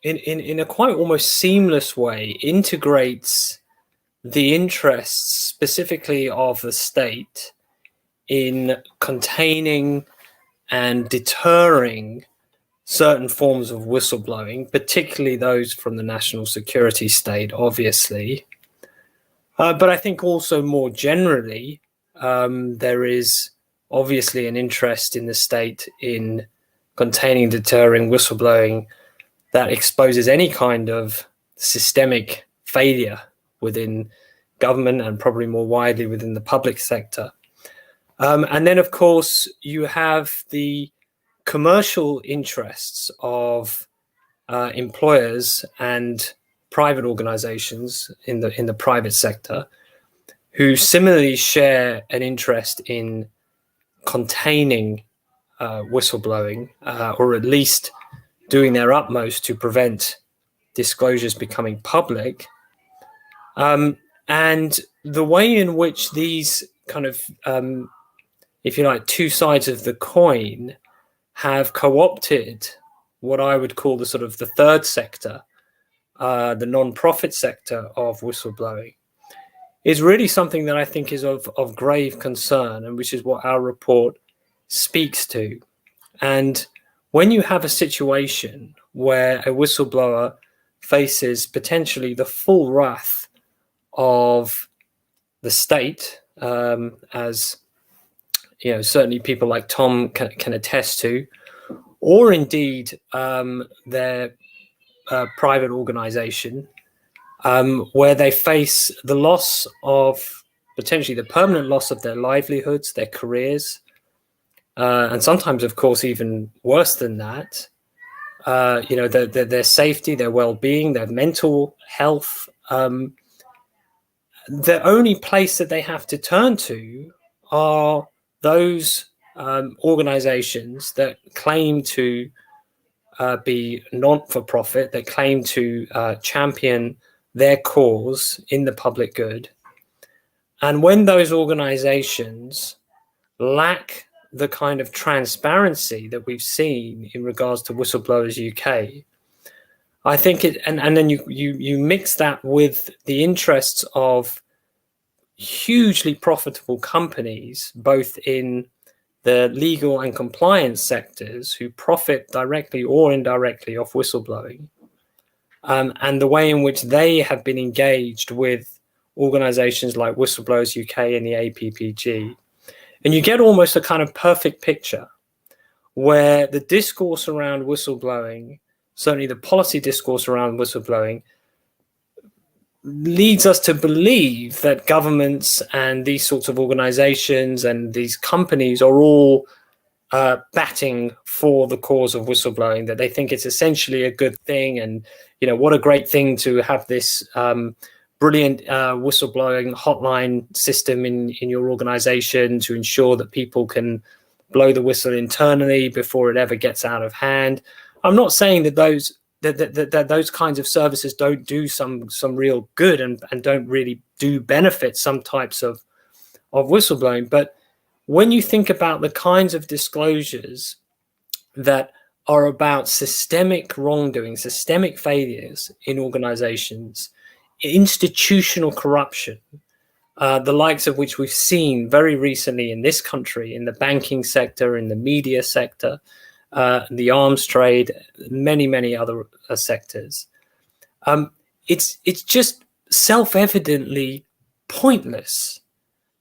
in a quite almost seamless way, integrates the interests specifically of the state in containing and deterring certain forms of whistleblowing, particularly those from the national security state, obviously. But I think also more generally, there is obviously an interest in the state in containing, deterring whistleblowing that exposes any kind of systemic failure within government and probably more widely within the public sector. And then, of course, you have the commercial interests of employers and private organizations in the private sector who similarly share an interest in containing whistleblowing, or at least doing their utmost to prevent disclosures becoming public. And the way in which these kind of if you like, two sides of the coin have co-opted what I would call the sort of the third sector, the non-profit sector of whistleblowing, is really something that I think is of grave concern, and which is what our report speaks to. And when you have a situation where a whistleblower faces potentially the full wrath of the state, as you know, certainly people like Tom can attest to, or indeed their private organization, where they face the loss of, potentially the permanent loss of their livelihoods, their careers, and sometimes, of course, even worse than that, their safety, their well-being, their mental health. The only place that they have to turn to are those organizations that claim to be non-for-profit, that claim to champion their cause in the public good. And when those organizations lack the kind of transparency that we've seen in regards to Whistleblowers UK, I think it, and then you mix that with the interests of hugely profitable companies, both in the legal and compliance sectors, who profit directly or indirectly off whistleblowing, and the way in which they have been engaged with organizations like Whistleblowers UK and the APPG. And you get almost a kind of perfect picture where the discourse around whistleblowing, certainly the policy discourse around whistleblowing, leads us to believe that governments and these sorts of organizations and these companies are all batting for the cause of whistleblowing, that they think it's essentially a good thing, and what a great thing to have this brilliant whistleblowing hotline system in your organization to ensure that people can blow the whistle internally before it ever gets out of hand. I'm not saying that those kinds of services don't do some real good and don't really do benefit some types of whistleblowing. But when you think about the kinds of disclosures that are about systemic wrongdoing, systemic failures in organizations, institutional corruption, the likes of which we've seen very recently in this country, in the banking sector, in the media sector, the arms trade, many other sectors, it's just self-evidently pointless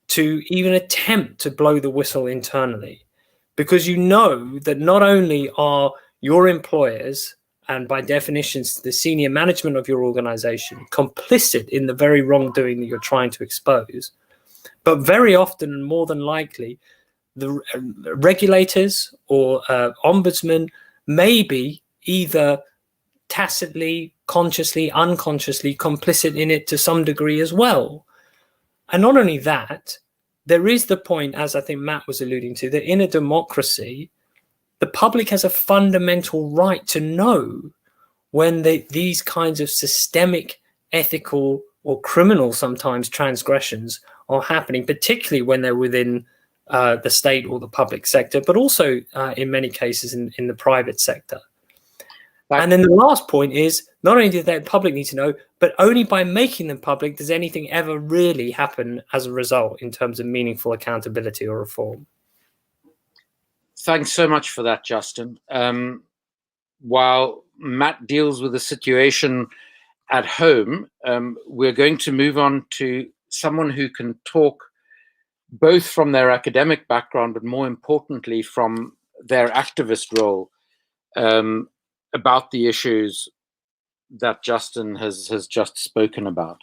to even attempt to blow the whistle internally, because you know that not only are your employers, and by definition the senior management of your organization, complicit in the very wrongdoing that you're trying to expose, but very often and more than likely the regulators or ombudsman may be either tacitly, consciously, unconsciously complicit in it to some degree as well. And not only that, there is the point, as I think Matt was alluding to, that in a democracy, the public has a fundamental right to know when these kinds of systemic, ethical, or criminal sometimes transgressions are happening, particularly when they're within the state or the public sector, but also in many cases in the private sector. And then the last point is, not only do the public need to know, but only by making them public does anything ever really happen as a result in terms of meaningful accountability or reform. Thanks so much for that, Justin. While Matt deals with the situation at home, we're going to move on to someone who can talk both from their academic background, but more importantly from their activist role, about the issues that Justin has just spoken about.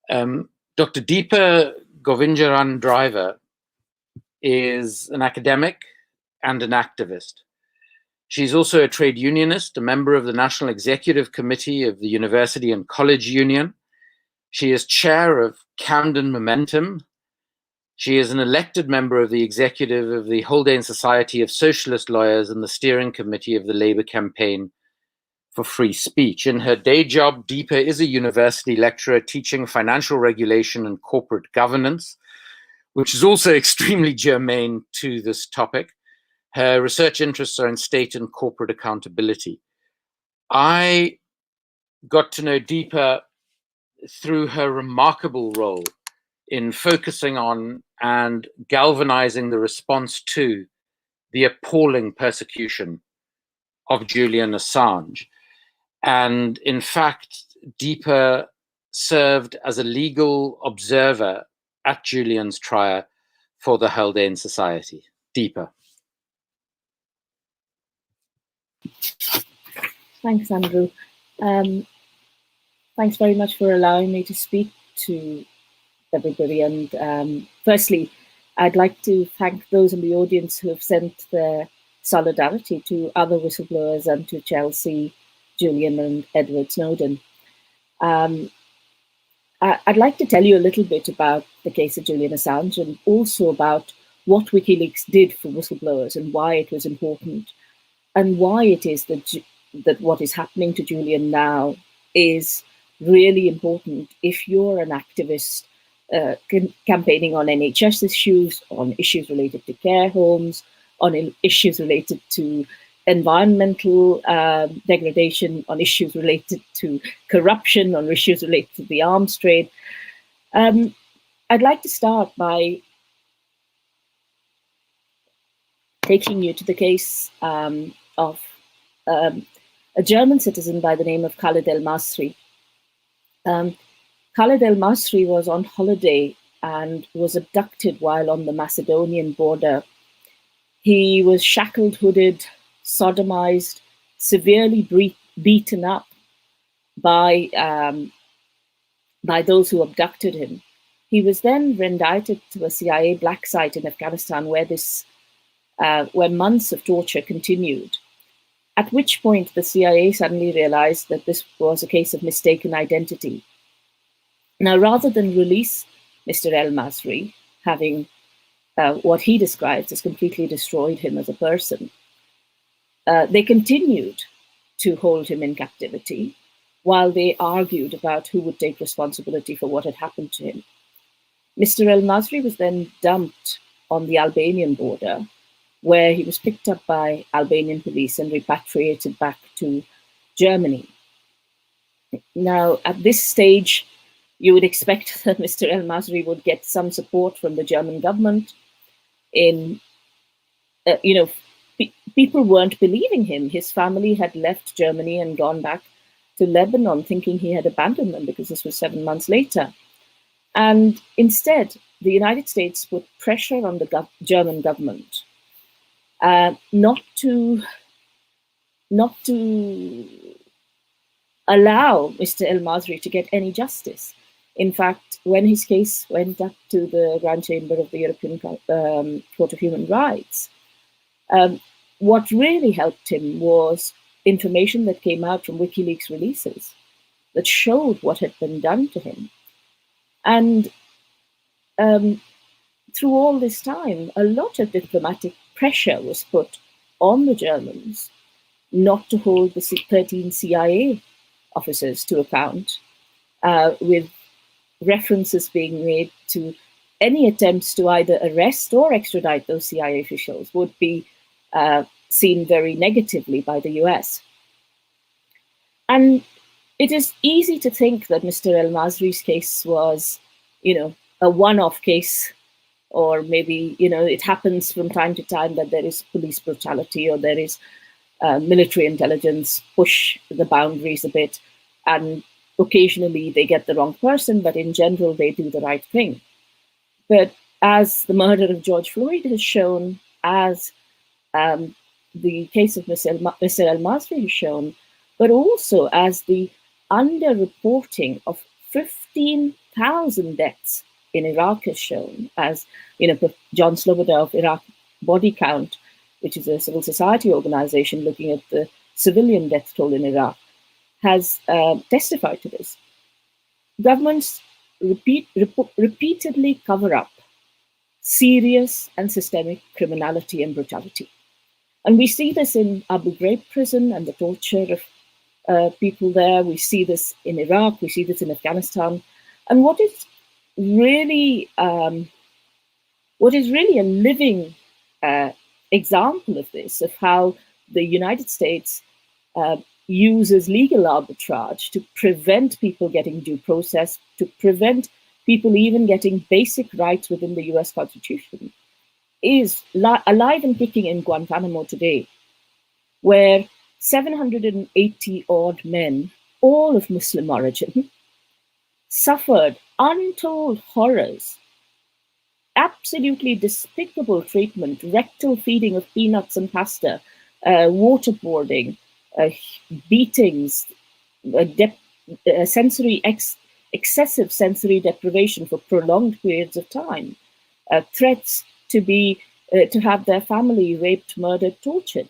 Dr. Deepa Govindraj is an academic and an activist. She's also a trade unionist, a member of the National Executive Committee of the University and College Union. She is chair of Camden Momentum. She is an elected member of the executive of the Haldane Society of Socialist Lawyers and the steering committee of the Labour Campaign for Free Speech. In her day job, Deepa is a university lecturer teaching financial regulation and corporate governance, which is also extremely germane to this topic. Her research interests are in state and corporate accountability. I got to know Deepa through her remarkable role in focusing on and galvanizing the response to the appalling persecution of Julian Assange. And in fact, Deepa served as a legal observer at Julian's trial for the Haldane Society. Deepa. Thanks, Andrew. Thanks very much for allowing me to speak to everybody. And firstly, I'd like to thank those in the audience who have sent their solidarity to other whistleblowers and to Chelsea, Julian and Edward Snowden. I'd like to tell you a little bit about the case of Julian Assange and also about what WikiLeaks did for whistleblowers and why it was important and why it is that that what is happening to Julian now is really important if you're an activist campaigning on NHS issues, on issues related to care homes, on issues related to environmental degradation, on issues related to corruption, on issues related to the arms trade. I'd like to start by taking you to the case of a German citizen by the name of Khaled El-Masri. Khaled El-Masri was on holiday and was abducted while on the Macedonian border. He was shackled, hooded, sodomized, severely beaten up by those who abducted him. He was then rendited to a CIA black site in Afghanistan where months of torture continued, at which point the CIA suddenly realized that this was a case of mistaken identity. Now, rather than release Mr. El-Masri, having what he describes as completely destroyed him as a person, they continued to hold him in captivity while they argued about who would take responsibility for what had happened to him. Mr. El-Masri was then dumped on the Albanian border, where he was picked up by Albanian police and repatriated back to Germany. Now, at this stage, you would expect that Mr. El-Masri would get some support from the German government. People weren't believing him. His family had left Germany and gone back to Lebanon, thinking he had abandoned them because this was 7 months later. And instead, the United States put pressure on the German government not to allow Mr. El-Masri to get any justice. In fact, when his case went up to the Grand Chamber of the European Court of Human Rights, what really helped him was information that came out from WikiLeaks releases that showed what had been done to him. And through all this time, a lot of diplomatic pressure was put on the Germans not to hold the 13 CIA officers to account, with references being made to any attempts to either arrest or extradite those CIA officials would be seen very negatively by the US. And it is easy to think that Mr. El-Masri's case was, a one-off case, or maybe, it happens from time to time that there is police brutality or there is military intelligence push the boundaries a bit, and occasionally they get the wrong person, but in general, they do the right thing. But as the murder of George Floyd has shown, as the case of Mr. El-Masri has shown, but also as the underreporting of 15,000 deaths in Iraq has shown, as John Sloboda of Iraq Body Count, which is a civil society organization looking at the civilian death toll in Iraq, has testified to this. Governments repeatedly cover up serious and systemic criminality and brutality. And we see this in Abu Ghraib prison and the torture of people there. We see this in Iraq. We see this in Afghanistan. And what is really a living example of this, of how the United States uses legal arbitrage to prevent people getting due process, to prevent people even getting basic rights within the US Constitution, is alive and kicking in Guantanamo today, where 780 odd men, all of Muslim origin, suffered untold horrors, absolutely despicable treatment, rectal feeding of peanuts and pasta, waterboarding, beatings, excessive sensory deprivation for prolonged periods of time, threats to have their family raped, murdered, tortured.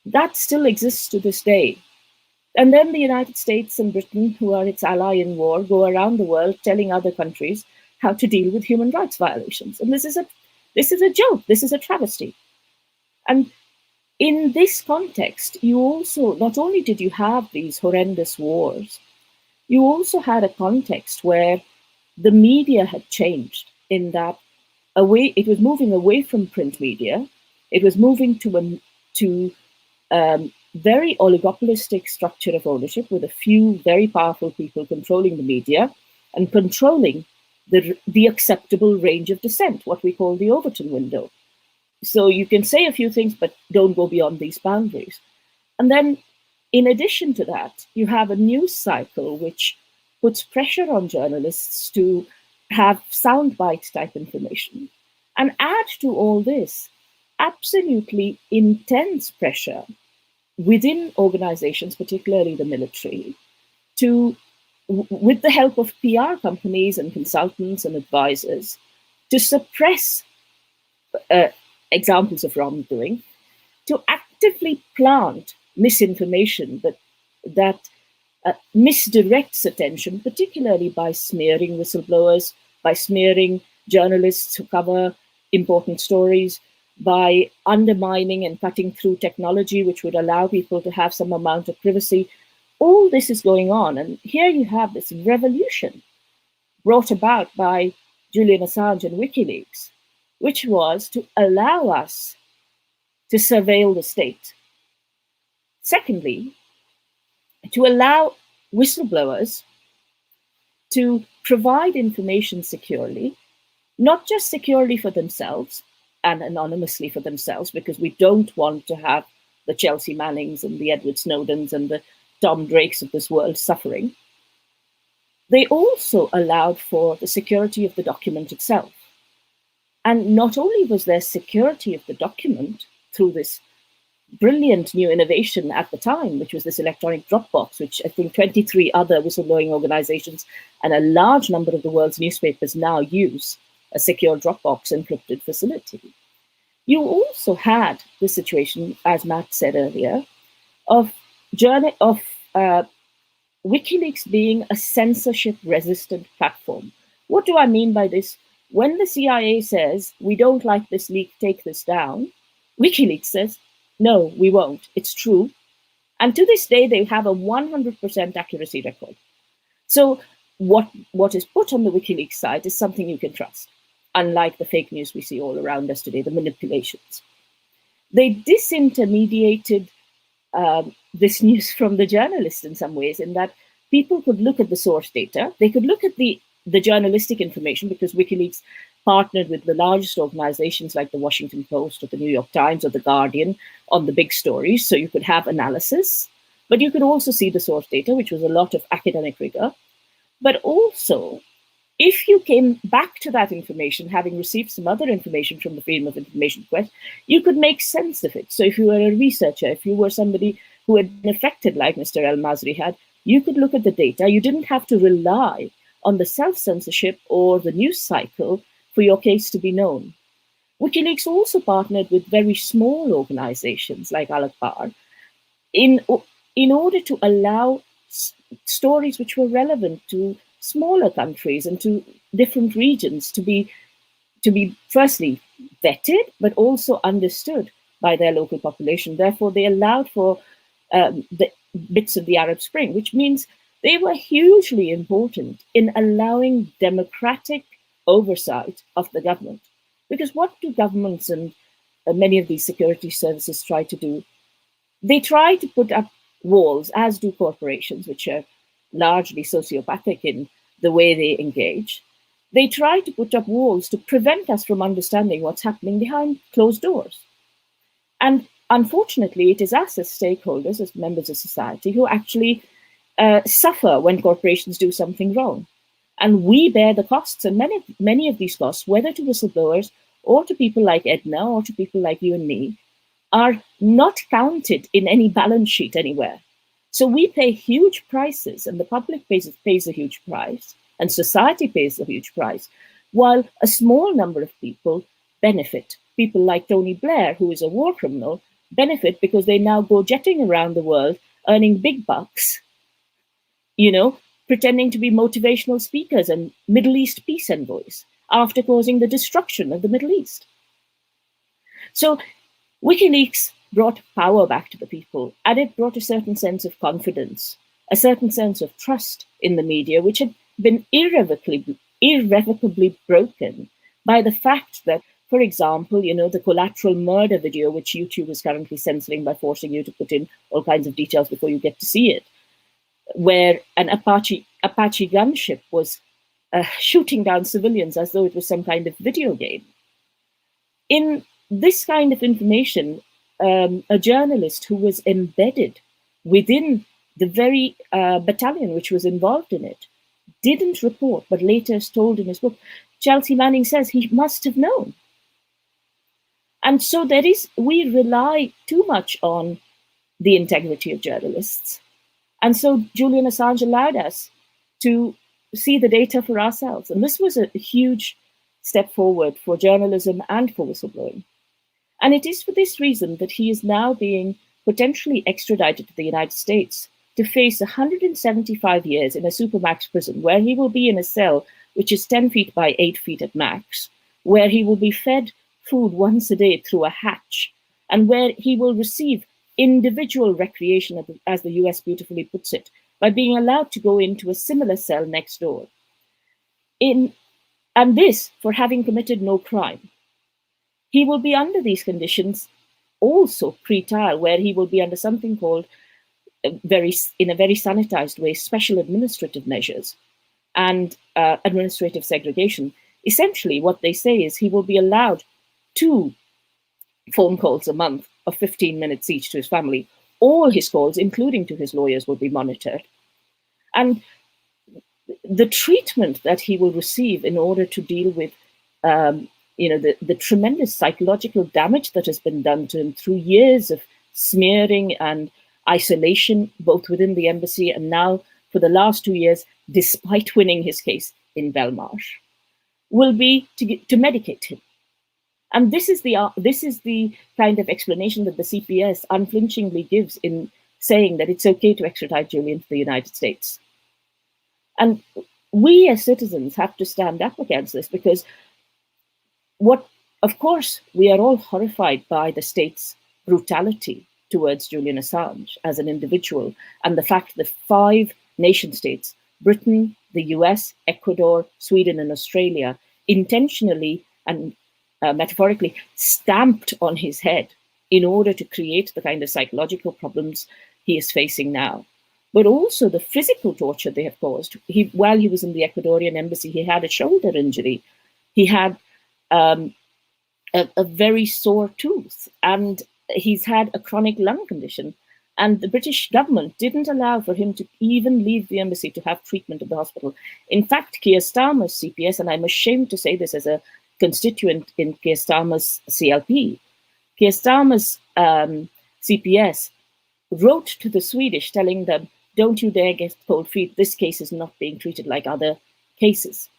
That still exists to this day. And then the United States and Britain, who are its ally in war, go around the world telling other countries how to deal with human rights violations. And this is a joke. This is a travesty. And in this context, you also, not only did you have these horrendous wars, you also had a context where the media had changed, in that it was moving away from print media. It was moving to very oligopolistic structure of ownership, with a few very powerful people controlling the media and controlling the acceptable range of dissent, what we call the Overton window. So you can say a few things, but don't go beyond these boundaries. And then, in addition to that, you have a news cycle which puts pressure on journalists to have soundbite type information. And add to all this absolutely intense pressure within organizations, particularly the military, with the help of PR companies and consultants and advisors, to suppress examples of wrongdoing, to actively plant misinformation that misdirects attention, particularly by smearing whistleblowers, by smearing journalists who cover important stories, by undermining and cutting through technology, which would allow people to have some amount of privacy. All this is going on. And here you have this revolution brought about by Julian Assange and WikiLeaks, which was to allow us to surveil the state. Secondly, to allow whistleblowers to provide information securely, not just securely for themselves and anonymously for themselves, because we don't want to have the Chelsea Mannings and the Edward Snowdens and the Tom Drakes of this world suffering. They also allowed for the security of the document itself. And not only was there security of the document through this brilliant new innovation at the time, which was this electronic Dropbox, which I think 23 other whistleblowing organizations and a large number of the world's newspapers now use, a secure Dropbox encrypted facility. You also had the situation, as Matt said earlier, of WikiLeaks being a censorship-resistant platform. What do I mean by this? When the CIA says, we don't like this leak, take this down, WikiLeaks says, no, we won't. It's true. And to this day, they have a 100% accuracy record. So what is put on the WikiLeaks site is something you can trust, unlike the fake news we see all around us today, the manipulations. They disintermediated this news from the journalists in some ways, in that people could look at the source data, they could look at the journalistic information, because WikiLeaks partnered with the largest organizations like the Washington Post or the New York Times or the Guardian on the big stories, so you could have analysis, but you could also see the source data, which was a lot of academic rigor. But also, if you came back to that information, having received some other information from the Freedom of Information request, you could make sense of it. So if you were a researcher, if you were somebody who had been affected like Mr. El-Masri had, you could look at the data. You didn't have to rely on the self-censorship or the news cycle for your case to be known. WikiLeaks also partnered with very small organizations like Al-Akbar in order to allow stories which were relevant to smaller countries and to different regions to be firstly vetted, but also understood by their local population. Therefore, they allowed for the bits of the Arab Spring, which means they were hugely important in allowing democratic oversight of the government. Because what do governments and many of these security services try to do? They try to put up walls, as do corporations, which are largely sociopathic in the way they engage. They try to put up walls to prevent us from understanding what's happening behind closed doors. And unfortunately, it is us as stakeholders, as members of society, who actually suffer when corporations do something wrong. And we bear the costs, and many of these costs, whether to whistleblowers or to people like Edna or to people like you and me, are not counted in any balance sheet anywhere. So we pay huge prices, and the public pays a huge price, and society pays a huge price, while a small number of people benefit. People like Tony Blair, who is a war criminal, benefit because they now go jetting around the world, earning big bucks, pretending to be motivational speakers and Middle East peace envoys after causing the destruction of the Middle East. So WikiLeaks brought power back to the people, and it brought a certain sense of confidence, a certain sense of trust in the media, which had been irrevocably broken by the fact that, for example, the collateral murder video, which YouTube is currently censoring by forcing you to put in all kinds of details before you get to see it, where an Apache gunship was shooting down civilians as though it was some kind of video game. In this kind of information, a journalist who was embedded within the very battalion which was involved in it didn't report, but later is told in his book, Chelsea Manning says he must have known. And so we rely too much on the integrity of journalists. And so Julian Assange allowed us to see the data for ourselves. And this was a huge step forward for journalism and for whistleblowing. And it is for this reason that he is now being potentially extradited to the United States to face 175 years in a supermax prison, where he will be in a cell which is 10 feet by 8 feet at max, where he will be fed food once a day through a hatch, and where he will receive individual recreation, as the US beautifully puts it, by being allowed to go into a similar cell next door. And this for having committed no crime. He will be under these conditions also pre-trial, where he will be under something called, in a very sanitized way, special administrative measures and administrative segregation. Essentially, what they say is he will be allowed 2 phone calls a month of 15 minutes each to his family. All his calls, including to his lawyers, will be monitored. And the treatment that he will receive in order to deal with the tremendous psychological damage that has been done to him through years of smearing and isolation, both within the embassy and now for the last 2 years, despite winning his case in Belmarsh, will be to medicate him. And this is the kind of explanation that the CPS unflinchingly gives in saying that it's okay to extradite Julian to the United States. And we as citizens have to stand up against this, because of course, we are all horrified by the state's brutality towards Julian Assange as an individual, and the fact that 5 nation states, Britain, the US, Ecuador, Sweden, and Australia, intentionally and metaphorically stamped on his head in order to create the kind of psychological problems he is facing now. But also the physical torture they have caused. While he was in the Ecuadorian embassy, he had a shoulder injury. He had a very sore tooth, and he's had a chronic lung condition. And the British government didn't allow for him to even leave the embassy to have treatment at the hospital. In fact, Keir Starmer's CPS, and I'm ashamed to say this as a constituent in Keir Starmer's CLP, Keir Starmer's CPS wrote to the Swedish telling them, don't you dare get cold feet, this case is not being treated like other cases.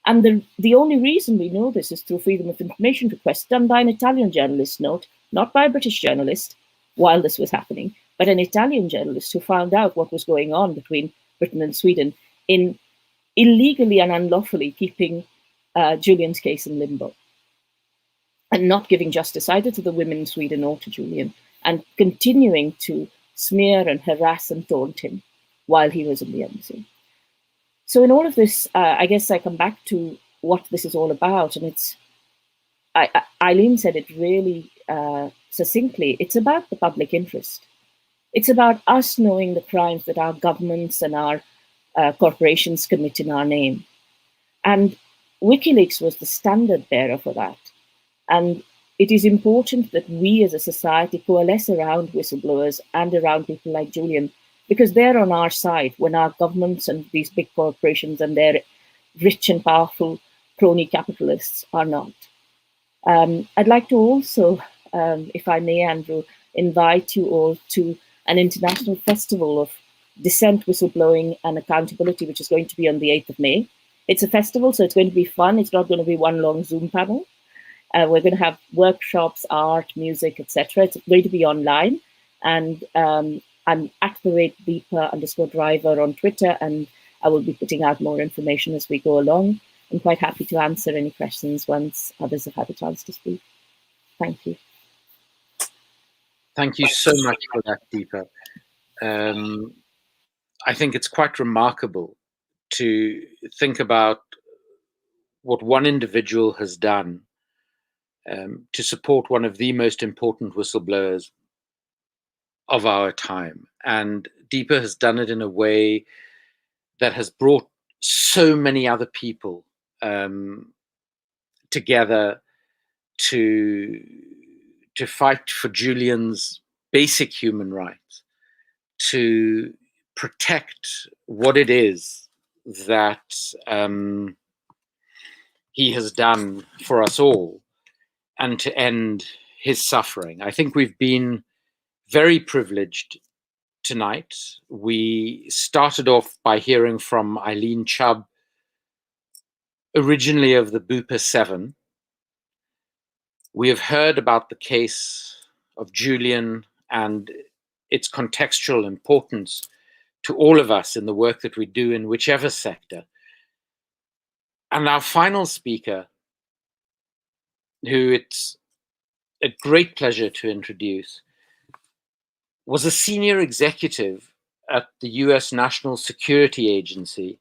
And the only reason we know this is through freedom of information requests done by an Italian journalist, not by a British journalist while this was happening, but an Italian journalist who found out what was going on between Britain and Sweden in illegally and unlawfully keeping Julian's case in limbo and not giving justice either to the women in Sweden or to Julian, and continuing to smear and harass and taunt him while he was in the embassy. So in all of this, I guess I come back to what this is all about. And Eileen said it really succinctly. It's about the public interest. It's about us knowing the crimes that our governments and our corporations commit in our name. And WikiLeaks was the standard bearer for that. And it is important that we as a society coalesce around whistleblowers and around people like Julian, because they're on our side when our governments and these big corporations and their rich and powerful crony capitalists are not. I'd like to also, if I may, Andrew, invite you all to an international festival of dissent, whistleblowing and accountability, which is going to be on the 8th of May. It's a festival, so it's going to be fun. It's not going to be one long Zoom panel. We're going to have workshops, art, music, etc. It's going to be online. And I'm at @Deepa_Driver on Twitter, and I will be putting out more information as we go along. I'm quite happy to answer any questions once others have had a chance to speak. Thank you. Thank you so much for that, Deepa. I think it's quite remarkable to think about what one individual has done to support one of the most important whistleblowers of our time. And Deepa has done it in a way that has brought so many other people together to fight for Julian's basic human rights, to protect what it is that he has done for us all, and to end his suffering. I think we've been very privileged tonight. We started off by hearing from Eileen Chubb, originally of the Bupa 7. We have heard about the case of Julian and its contextual importance to all of us in the work that we do in whichever sector. And our final speaker, who it's a great pleasure to introduce, was a senior executive at the US National Security Agency,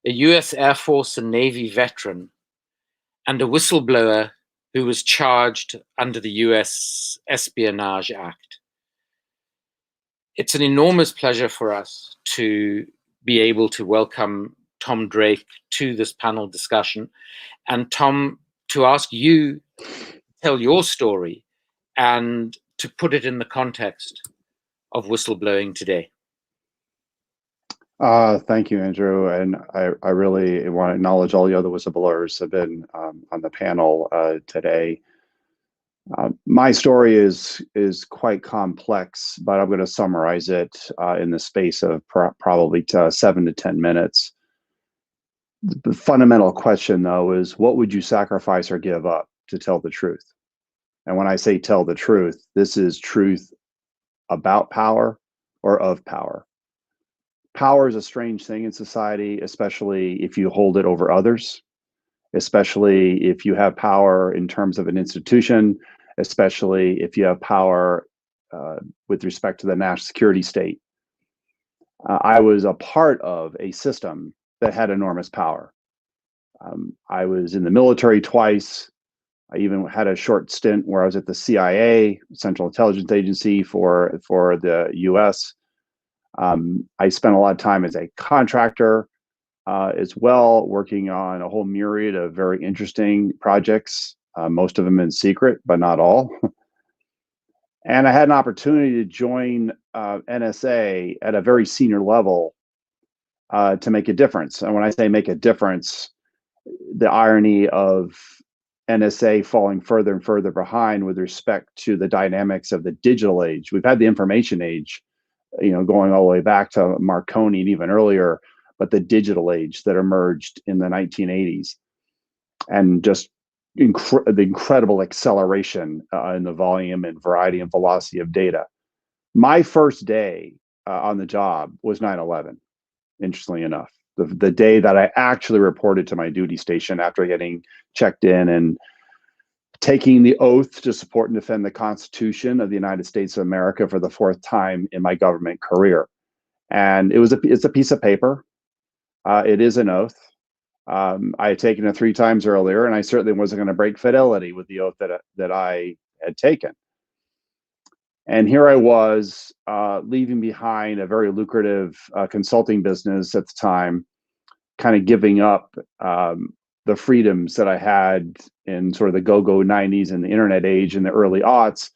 a US Air Force and Navy veteran, and a whistleblower who was charged under the US Espionage Act. It's an enormous pleasure for us to be able to welcome Tom Drake to this panel discussion, and Tom, to ask you to tell your story and to put it in the context of whistleblowing today. Thank you, Andrew. And I really want to acknowledge all the other whistleblowers who have been on the panel today. My story is quite complex, but I'm going to summarize it in the space of probably 7 to 10 minutes. The fundamental question, though, is what would you sacrifice or give up to tell the truth? And when I say tell the truth, this is truth about power or of power. Power is a strange thing in society, especially if you hold it over others, especially if you have power in terms of an institution, especially if you have power with respect to the national security state. I was a part of a system that had enormous power. I was in the military twice. I even had a short stint where I was at the CIA, Central Intelligence Agency for the US. I spent a lot of time as a contractor as well, working on a whole myriad of very interesting projects, most of them in secret, but not all. And I had an opportunity to join NSA at a very senior level to make a difference. And when I say make a difference, the irony of NSA falling further and further behind with respect to the dynamics of the digital age. We've had the information age, going all the way back to Marconi and even earlier, but the digital age that emerged in the 1980s, and just the incredible acceleration in the volume and variety and velocity of data. My first day on the job was 9/11, interestingly enough. The day that I actually reported to my duty station after getting checked in and taking the oath to support and defend the Constitution of the United States of America for the 4th time in my government career. And it's a piece of paper. It is an oath. I had taken it 3 times earlier, and I certainly wasn't going to break fidelity with the oath that I had taken. And here I was, leaving behind a very lucrative consulting business at the time, kind of giving up the freedoms that I had in sort of the go-go 90s and the internet age in the early aughts.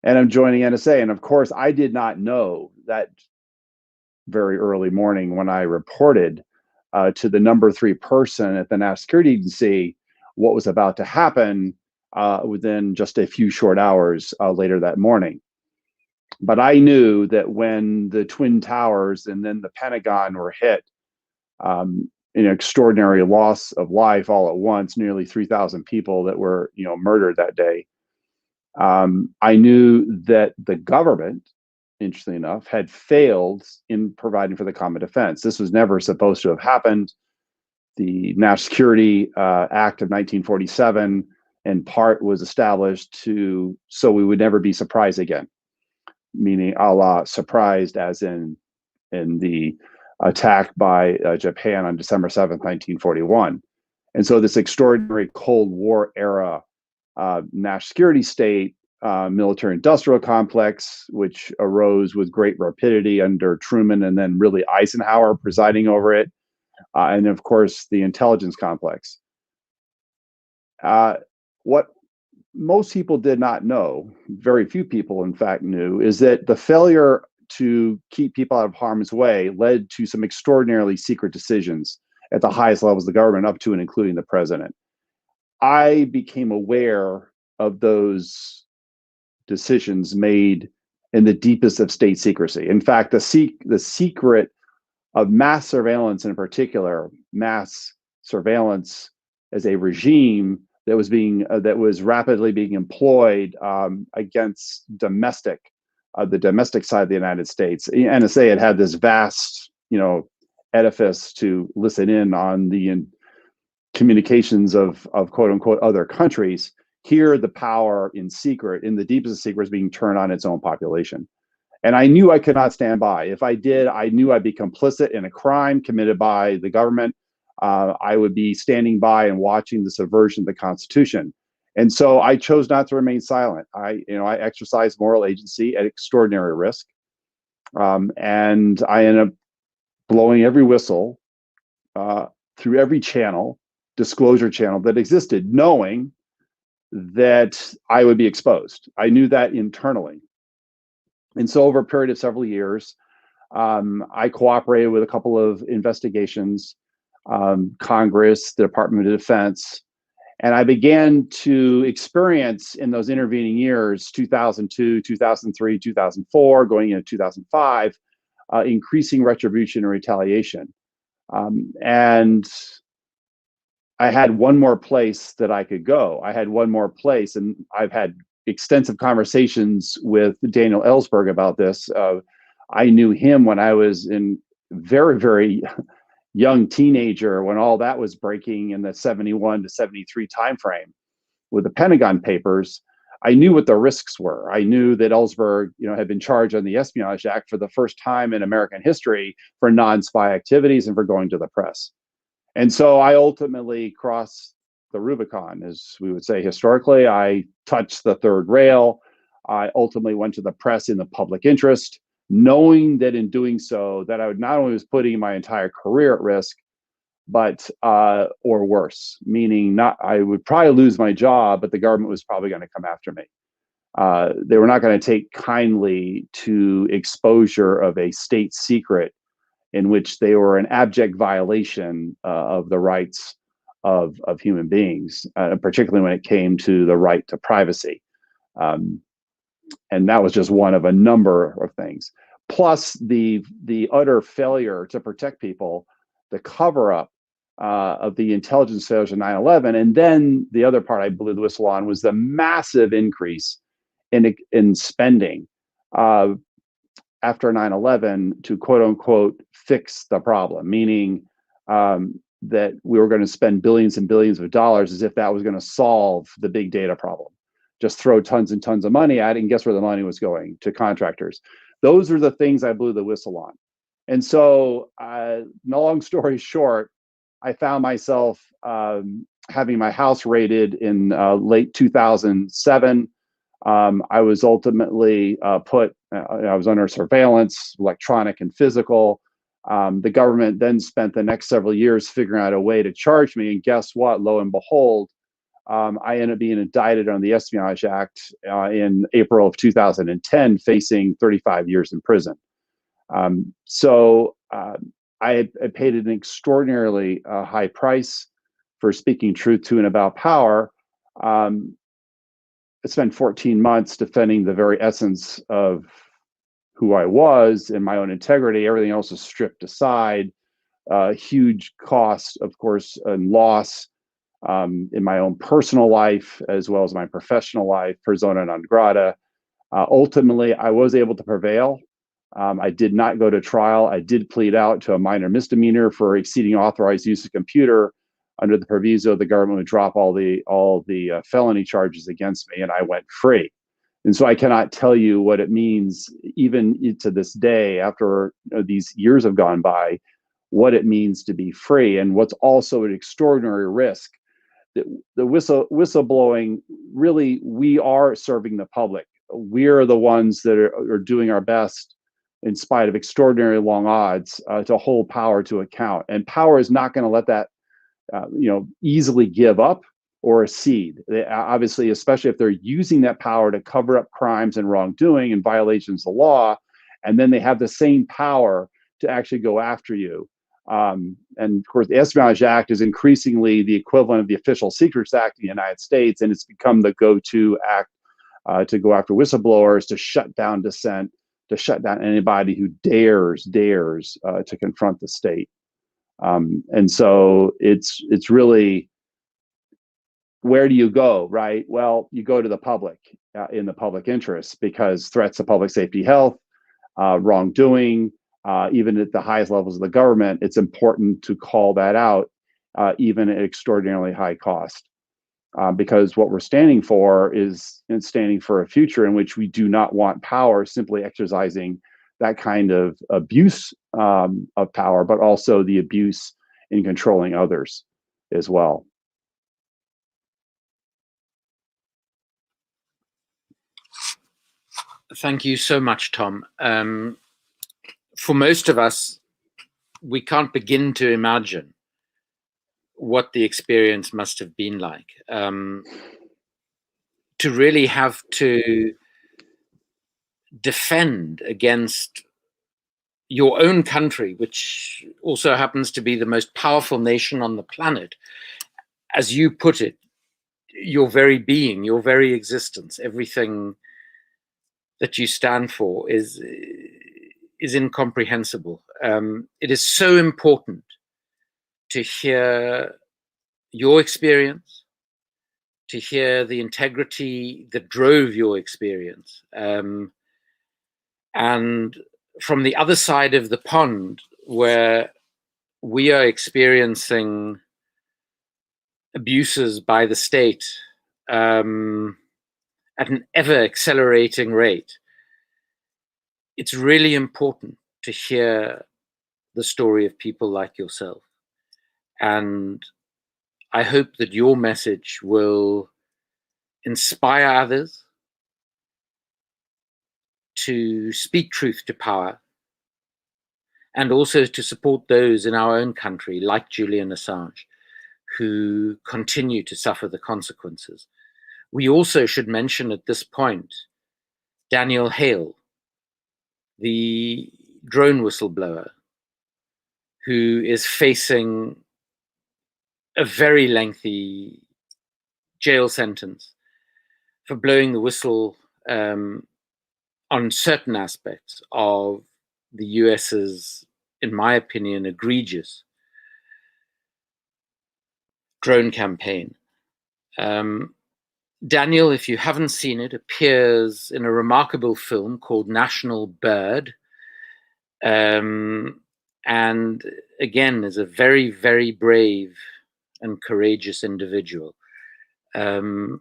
And I'm joining NSA. And of course, I did not know that very early morning when I reported to the number 3 person at the National Security Agency what was about to happen within just a few short hours later that morning. But I knew that when the Twin Towers and then the Pentagon were hit, an extraordinary loss of life all at once, nearly 3,000 people that were murdered that day. I knew that the government, interestingly enough, had failed in providing for the common defense. This was never supposed to have happened. The National Security Act of 1947, in part, was established so we would never be surprised again. meaning a la surprised, as in the attack by Japan on December 7th, 1941. And so this extraordinary Cold War era national security state, military industrial complex, which arose with great rapidity under Truman and then really Eisenhower presiding over it. And of course, the intelligence complex. What most people did not know, very few people in fact knew, is that the failure to keep people out of harm's way led to some extraordinarily secret decisions at the highest levels of the government, up to and including the president. I became aware of those decisions made in the deepest of state secrecy. In fact, the secret of mass surveillance, in particular, mass surveillance as a regime that was rapidly being employed against the domestic side of the United States. NSA had this vast, edifice to listen in on the communications of quote unquote other countries. Here, the power in secret, in the deepest of secret, is being turned on its own population. And I knew I could not stand by. If I did, I knew I'd be complicit in a crime committed by the government. I would be standing by and watching the subversion of the Constitution. And so I chose not to remain silent. I exercised moral agency at extraordinary risk. And I ended up blowing every whistle through every disclosure channel that existed, knowing that I would be exposed. I knew that internally. And so over a period of several years, I cooperated with a couple of investigations, Congress, the Department of Defense, and I began to experience in those intervening years, 2002, 2003, 2004, going into 2005, increasing retribution and retaliation. And I had one more place that I could go. I had one more place, and I've had extensive conversations with Daniel Ellsberg about this. I knew him when I was in very, very young teenager, when all that was breaking in the 71 to 73 timeframe with the Pentagon Papers. I knew what the risks were. I knew that Ellsberg, had been charged on the Espionage Act for the first time in American history for non-spy activities and for going to the press. And so I ultimately crossed the Rubicon, as we would say historically. I touched the third rail. I ultimately went to the press in the public interest, knowing that in doing so, that I would not only was putting my entire career at risk, but or worse, meaning I would probably lose my job, but the government was probably going to come after me. They were not going to take kindly to exposure of a state secret in which they were an abject violation of the rights of human beings, particularly when it came to the right to privacy. And that was just one of a number of things. Plus the utter failure to protect people, the cover-up of the intelligence failures of 9/11. And then the other part I blew the whistle on was the massive increase in spending after 9/11 to quote unquote fix the problem, meaning that we were going to spend billions and billions of dollars as if that was going to solve the big data problem. Just throw tons and tons of money at it, and guess where the money was going? To contractors. Those are the things I blew the whistle on. And so, no long story short, I found myself having my house raided in late 2007. I was ultimately I was under surveillance, electronic and physical. The government then spent the next several years figuring out a way to charge me. And guess what? Lo and behold, I ended up being indicted on the Espionage Act in April of 2010, facing 35 years in prison. So I paid an extraordinarily high price for speaking truth to and about power. I spent 14 months defending the very essence of who I was and my own integrity. Everything else was stripped aside. Huge cost, of course, and loss in my own personal life as well as my professional life, persona non grata. Ultimately, I was able to prevail. I did not go to trial. I did plead out to a minor misdemeanor for exceeding authorized use of computer under the proviso the government would drop all the felony charges against me, and I went free. And so I cannot tell you what it means, even to this day, after these years have gone by, what it means to be free, and what's also an extraordinary risk. The whistleblowing, really, we are serving the public. We are the ones that are doing our best, in spite of extraordinary long odds, to hold power to account. And power is not going to let that easily give up or cede. They, obviously, especially if they're using that power to cover up crimes and wrongdoing and violations of the law, and then they have the same power to actually go after you. And of course, the Espionage Act is increasingly the equivalent of the Official Secrets Act in the United States, and it's become the go-to act to go after whistleblowers, to shut down dissent, to shut down anybody who dares to confront the state. And so it's really, where do you go, right? Well, you go to the public in the public interest, because threats to public safety, health, wrongdoing, even at the highest levels of the government, it's important to call that out, even at extraordinarily high cost. Because what we're standing for is standing for a future in which we do not want power simply exercising that kind of abuse of power, but also the abuse in controlling others as well. Thank you so much, Tom. For most of us, we can't begin to imagine what the experience must have been like. To really have to defend against your own country, which also happens to be the most powerful nation on the planet. As you put it, your very being, your very existence, everything that you stand for is incomprehensible. It is so important to hear your experience, to hear the integrity that drove your experience. And from the other side of the pond, where we are experiencing abuses by the state at an ever accelerating rate, it's really important to hear the story of people like yourself. And I hope that your message will inspire others to speak truth to power, and also to support those in our own country, like Julian Assange, who continue to suffer the consequences. We also should mention at this point Daniel Hale, the drone whistleblower, who is facing a very lengthy jail sentence for blowing the whistle on certain aspects of the US's, in my opinion, egregious drone campaign. Daniel, if you haven't seen it, appears in a remarkable film called National Bird. And again, is a very, very brave and courageous individual. And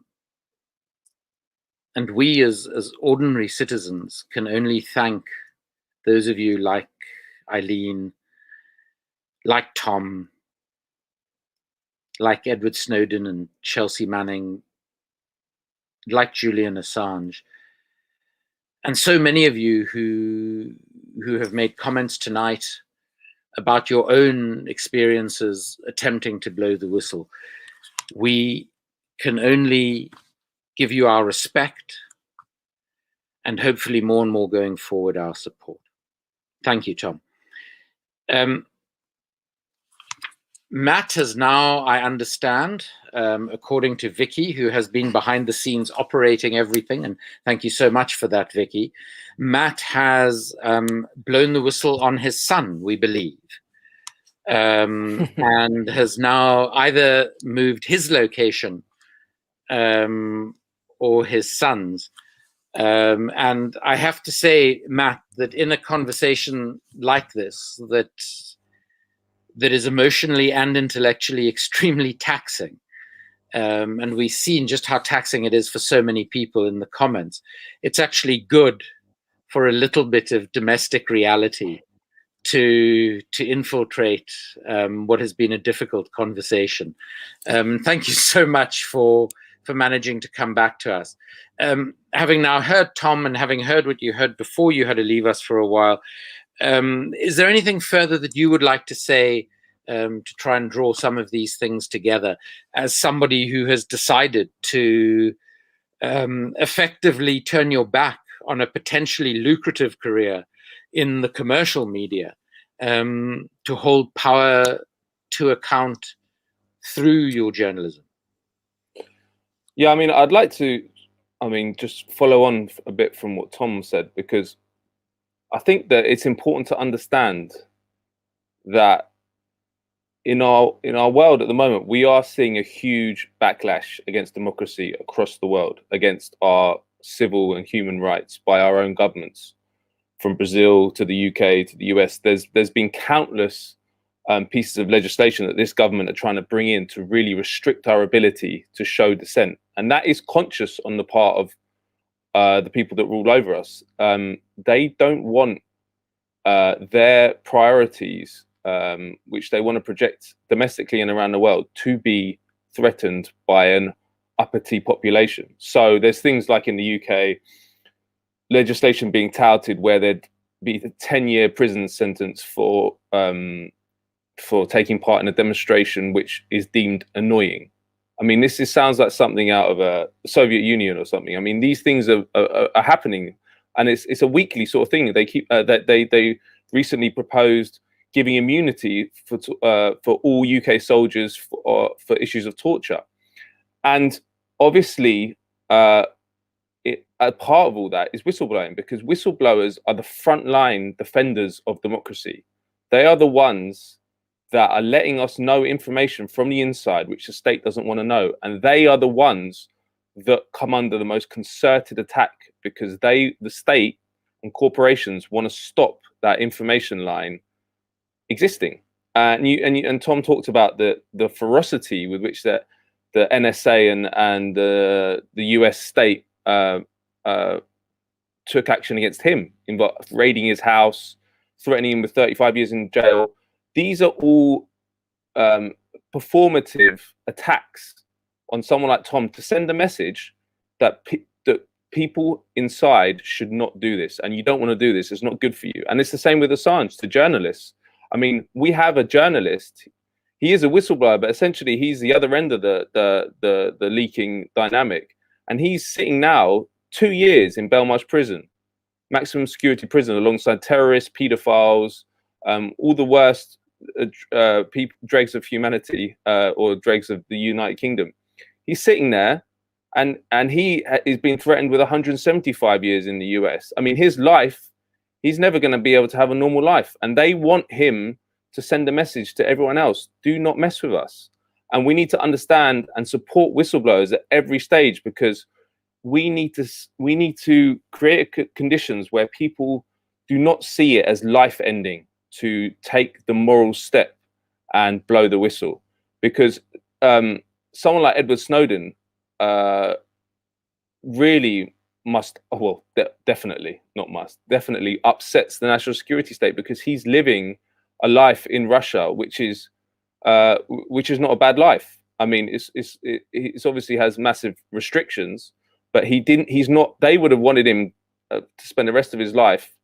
we as ordinary citizens can only thank those of you like Eileen, like Tom, like Edward Snowden and Chelsea Manning, like Julian Assange, and so many of you who have made comments tonight about your own experiences attempting to blow the whistle. We can only give you our respect, and hopefully more and more going forward, our support. Thank you, Tom. Matt has now, I understand, according to Vicky, who has been behind the scenes operating everything, and thank you so much for that, Vicky. Matt has blown the whistle on his son, we believe, and has now either moved his location or his son's. And I have to say, Matt, that in a conversation like this, that is emotionally and intellectually extremely taxing, and we've seen just how taxing it is for so many people in the comments, it's actually good for a little bit of domestic reality to infiltrate what has been a difficult conversation. Thank you so much for managing to come back to us. Having now heard Tom and having heard what you heard before you had to leave us for a while, is there anything further that you would like to say to try and draw some of these things together as somebody who has decided to effectively turn your back on a potentially lucrative career in the commercial media, to hold power to account through your journalism? Yeah, I mean, I'd like to, just follow on a bit from what Tom said, because I think that it's important to understand that in our world at the moment, we are seeing a huge backlash against democracy across the world, against our civil and human rights by our own governments, from Brazil to the UK to the US. There's been countless pieces of legislation that this government are trying to bring in to really restrict our ability to show dissent, and that is conscious on the part of the people that rule over us. They don't want their priorities, which they want to project domestically and around the world, to be threatened by an uppity population. So there's things like in the UK, legislation being touted where there'd be a 10-year prison sentence for taking part in a demonstration which is deemed annoying. I mean, sounds like something out of the Soviet Union or something. I mean, these things are happening, and it's a weekly sort of thing. They keep that they recently proposed giving immunity for all UK soldiers for issues of torture, and obviously, a part of all that is whistleblowing, because whistleblowers are the frontline defenders of democracy. They are the ones that are letting us know information from the inside which the state doesn't want to know, and they are the ones that come under the most concerted attack, because the state and corporations want to stop that information line existing. And Tom talked about the ferocity with which the NSA and the US state took action against him, raiding his house, threatening him with 35 years in jail. These are all performative attacks on someone like Tom to send a message that that people inside should not do this, and you don't want to do this. It's not good for you. And it's the same with Assange to journalists. I mean, we have a journalist. He is a whistleblower, but essentially he's the other end of the leaking dynamic, and he's sitting now 2 years in Belmarsh prison, maximum security prison, alongside terrorists, paedophiles, all the worst dregs of humanity, or dregs of the United Kingdom. He's sitting there, and he is being threatened with 175 years in the US. I mean, his life, he's never going to be able to have a normal life, and they want him to send a message to everyone else: do not mess with us. And we need to understand and support whistleblowers at every stage, because we need to create conditions where people do not see it as life ending to take the moral step and blow the whistle, because someone like Edward Snowden really definitely upsets the national security state, because he's living a life in Russia which is not a bad life. I mean, it's obviously has massive restrictions, but they would have wanted him to spend the rest of his life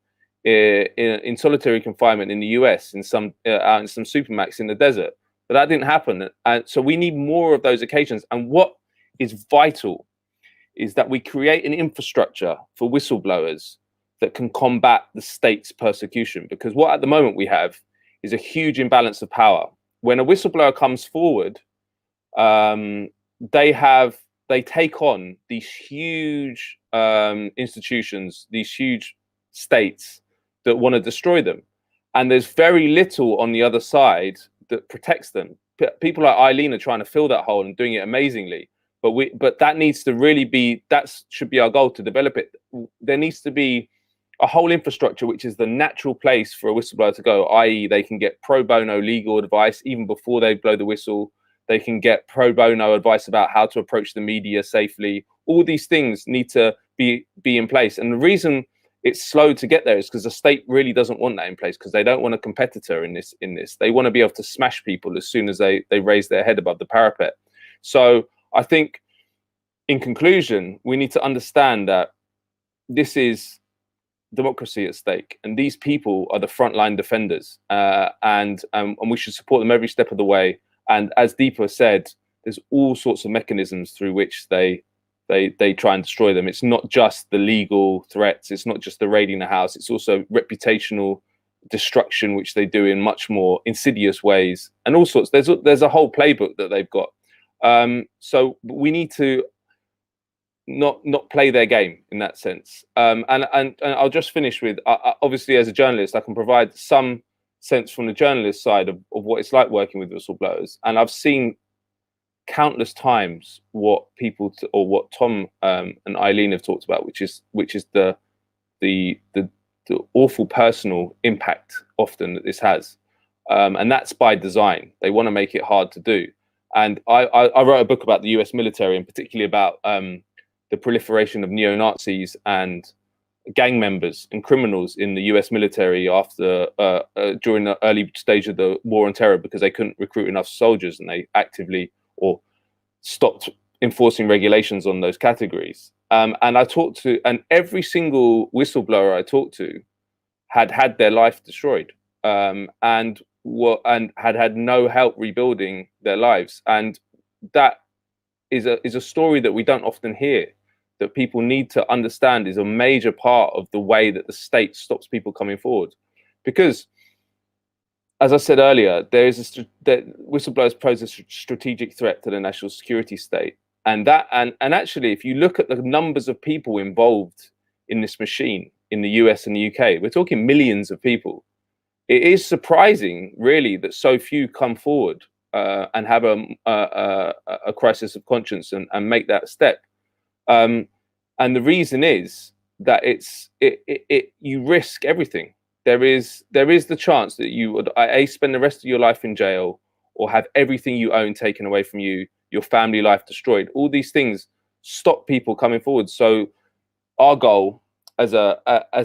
in solitary confinement in the US, out in some supermax in the desert. But that didn't happen. And so we need more of those occasions. And what is vital is that we create an infrastructure for whistleblowers that can combat the state's persecution. Because what at the moment we have is a huge imbalance of power. When a whistleblower comes forward, they take on these huge institutions, these huge states that want to destroy them. And there's very little on the other side that protects them. People like Eileen are trying to fill that hole and doing it amazingly. But that needs to really should be our goal, to develop it. There needs to be a whole infrastructure which is the natural place for a whistleblower to go, i.e. they can get pro bono legal advice even before they blow the whistle. They can get pro bono advice about how to approach the media safely. All these things need to be in place. And the reason it's slow to get there is because the state really doesn't want that in place, because they don't want a competitor in this. They want to be able to smash people as soon as they raise their head above the parapet. So I think, in conclusion, we need to understand that this is democracy at stake, and these people are the frontline defenders, and we should support them every step of the way. And as Deepa said, there's all sorts of mechanisms through which they try and destroy them. It's not just the legal threats, it's not just the raiding the house, it's also reputational destruction, which they do in much more insidious ways, and all sorts. There's a whole playbook that they've got. So we need to not play their game in that sense. And I'll just finish with, obviously as a journalist, I can provide some sense from the journalist side of what it's like working with whistleblowers. And I've seen countless times what people or what Tom and Eileen have talked about, which is the awful personal impact often that this has. And that's by design. They want to make it hard to do. And I wrote a book about the US military, and particularly about the proliferation of neo-Nazis and gang members and criminals in the US military after during the early stage of the war on terror, because they couldn't recruit enough soldiers and they actively or stopped enforcing regulations on those categories. And I talked to, and every single whistleblower I talked to had their life destroyed, and had no help rebuilding their lives. And that is a story that we don't often hear, that people need to understand is a major part of the way that the state stops people coming forward. Because, as I said earlier, that whistleblowers pose a strategic threat to the national security state. And actually, if you look at the numbers of people involved in this machine in the US and the UK, we're talking millions of people. It is surprising, really, that so few come forward and have a crisis of conscience and make that step. And the reason is that you risk everything. There is the chance that you would spend the rest of your life in jail, or have everything you own taken away from you, your family life destroyed. All these things stop people coming forward. So our goal as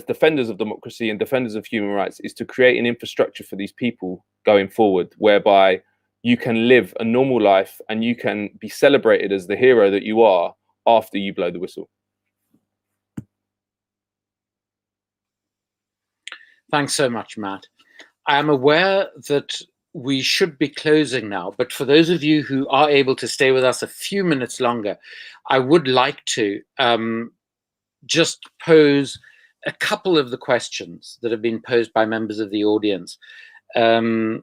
defenders of democracy and defenders of human rights is to create an infrastructure for these people going forward, whereby you can live a normal life and you can be celebrated as the hero that you are after you blow the whistle. Thanks so much, Matt. I am aware that we should be closing now, but for those of you who are able to stay with us a few minutes longer, I would like to just pose a couple of the questions that have been posed by members of the audience to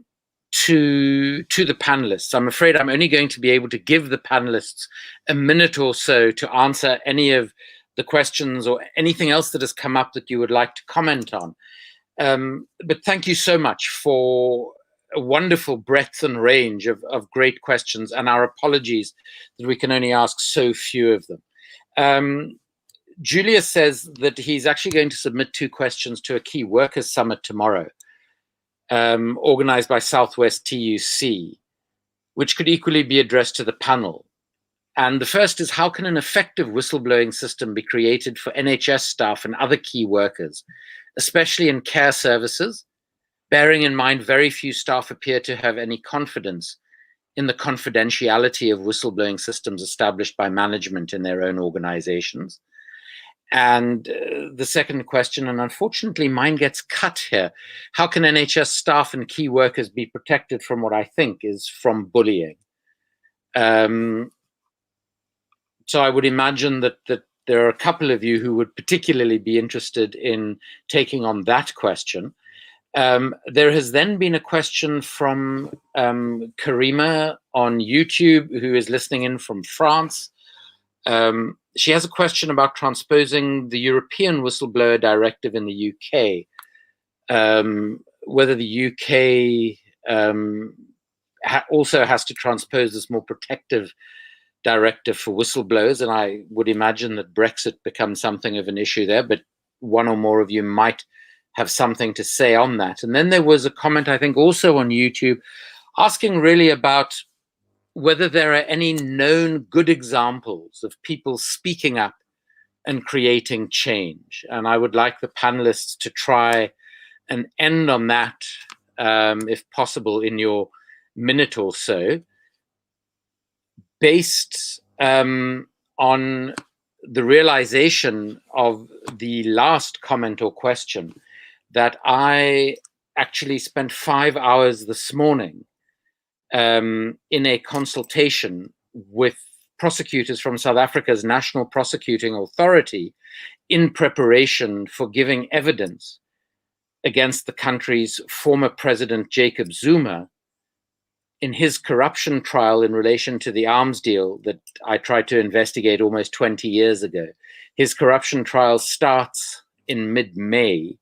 the panelists. I'm afraid I'm only going to be able to give the panelists a minute or so to answer any of the questions or anything else that has come up that you would like to comment on. But thank you so much for a wonderful breadth and range of great questions, and our apologies that we can only ask so few of them. Julia says that he's actually going to submit 2 questions to a key workers summit tomorrow, organized by Southwest TUC, which could equally be addressed to the panel. And the first is, how can an effective whistleblowing system be created for NHS staff and other key workers, especially in care services, bearing in mind very few staff appear to have any confidence in the confidentiality of whistleblowing systems established by management in their own organizations? And the second question, and unfortunately mine gets cut here, how can NHS staff and key workers be protected from what I think is from bullying? So I would imagine that there are a couple of you who would particularly be interested in taking on that question. There has then been a question from Karima on YouTube, who is listening in from France. She has a question about transposing the European Whistleblower Directive in the UK, whether the UK also has to transpose this more protective directive for whistleblowers. And I would imagine that Brexit becomes something of an issue there, but one or more of you might have something to say on that. And then there was a comment, I think, also on YouTube, asking really about whether there are any known good examples of people speaking up and creating change. And I would like the panelists to try and end on that, if possible, in your minute or so, based on the realization of the last comment or question that I actually spent 5 hours this morning in a consultation with prosecutors from South Africa's National Prosecuting Authority in preparation for giving evidence against the country's former president, Jacob Zuma, in his corruption trial in relation to the arms deal that I tried to investigate almost 20 years ago. His corruption trial starts in mid-May.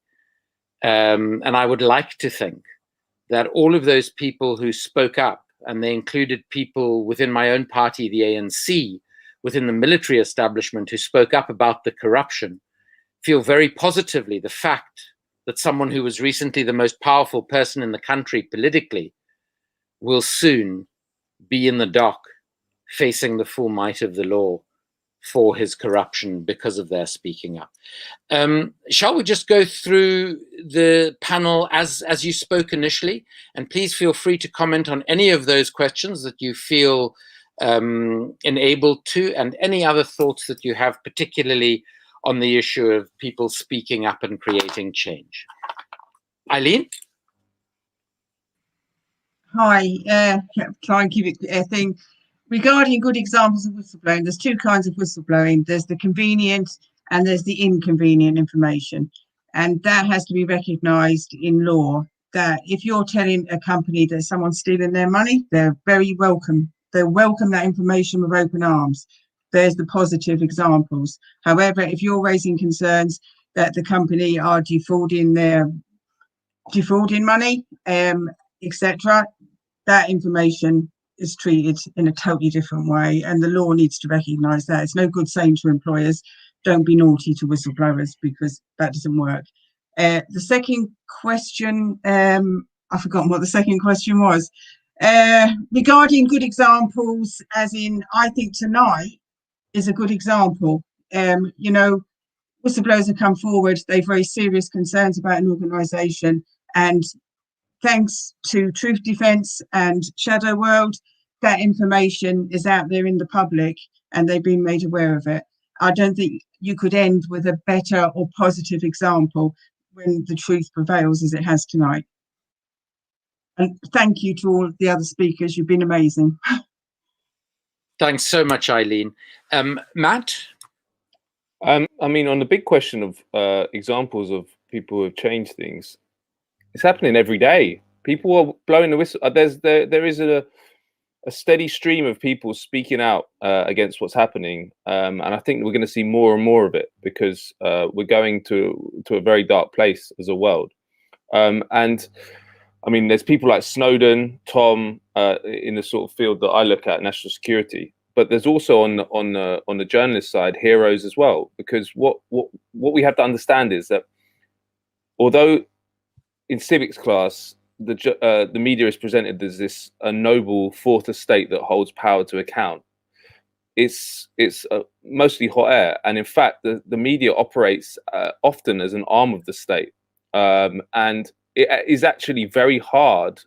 And I would like to think that all of those people who spoke up, and they included people within my own party, the ANC, within the military establishment who spoke up about the corruption, feel very positively the fact that someone who was recently the most powerful person in the country politically will soon be in the dock facing the full might of the law for his corruption because of their speaking up. Shall we just go through the panel as you spoke initially? And please feel free to comment on any of those questions that you feel enabled to, and any other thoughts that you have, particularly on the issue of people speaking up and creating change. Eileen? Hi, try and keep it a thing. Regarding good examples of whistleblowing, there's two kinds of whistleblowing. There's the convenient and there's the inconvenient information. And that has to be recognised in law, that if you're telling a company that someone's stealing their money, they're very welcome. They welcome that information with open arms. There's the positive examples. However, if you're raising concerns that the company are defrauding money, etc., that information is treated in a totally different way, and the law needs to recognise that. It's no good saying to employers, don't be naughty to whistleblowers, because that doesn't work. The second question, I've forgotten what the second question was. Regarding good examples, as in, I think tonight is a good example. You know, whistleblowers have come forward, they've raised serious concerns about an organisation, and thanks to Truth Defence and Shadow World, that information is out there in the public and they've been made aware of it. I don't think you could end with a better or positive example when the truth prevails as it has tonight. And thank you to all the other speakers, you've been amazing. Thanks so much, Eileen. Matt? I mean, on the big question of examples of people who have changed things, it's happening every day. People are blowing the whistle. There is a steady stream of people speaking out against what's happening, and I think we're going to see more and more of it, because we're going to a very dark place as a world. And I mean, there's people like Snowden, Tom, in the sort of field that I look at, national security. But there's also on the journalist side, heroes as well, because what we have to understand is that although in civics class, the media is presented as this noble fourth estate that holds power to account, it's mostly hot air. And in fact, the media operates often as an arm of the state. And it is actually very hard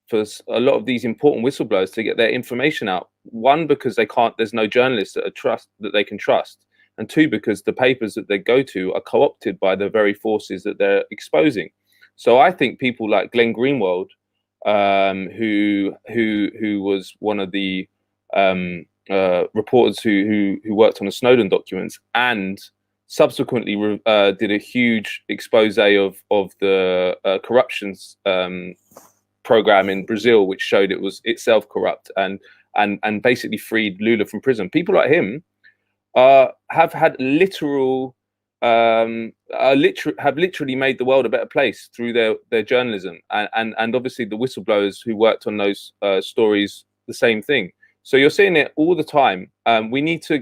for a lot of these important whistleblowers to get their information out. One, because there's no journalists that they can trust. And two, because the papers that they go to are co-opted by the very forces that they're exposing. So I think people like Glenn Greenwald, who was one of the reporters who worked on the Snowden documents, and subsequently did a huge expose of the corruptions program in Brazil, which showed it was itself corrupt, and basically freed Lula from prison. People like him have had have literally made the world a better place through their journalism, and obviously the whistleblowers who worked on those stories, the same thing. So you're seeing it all the time. We need to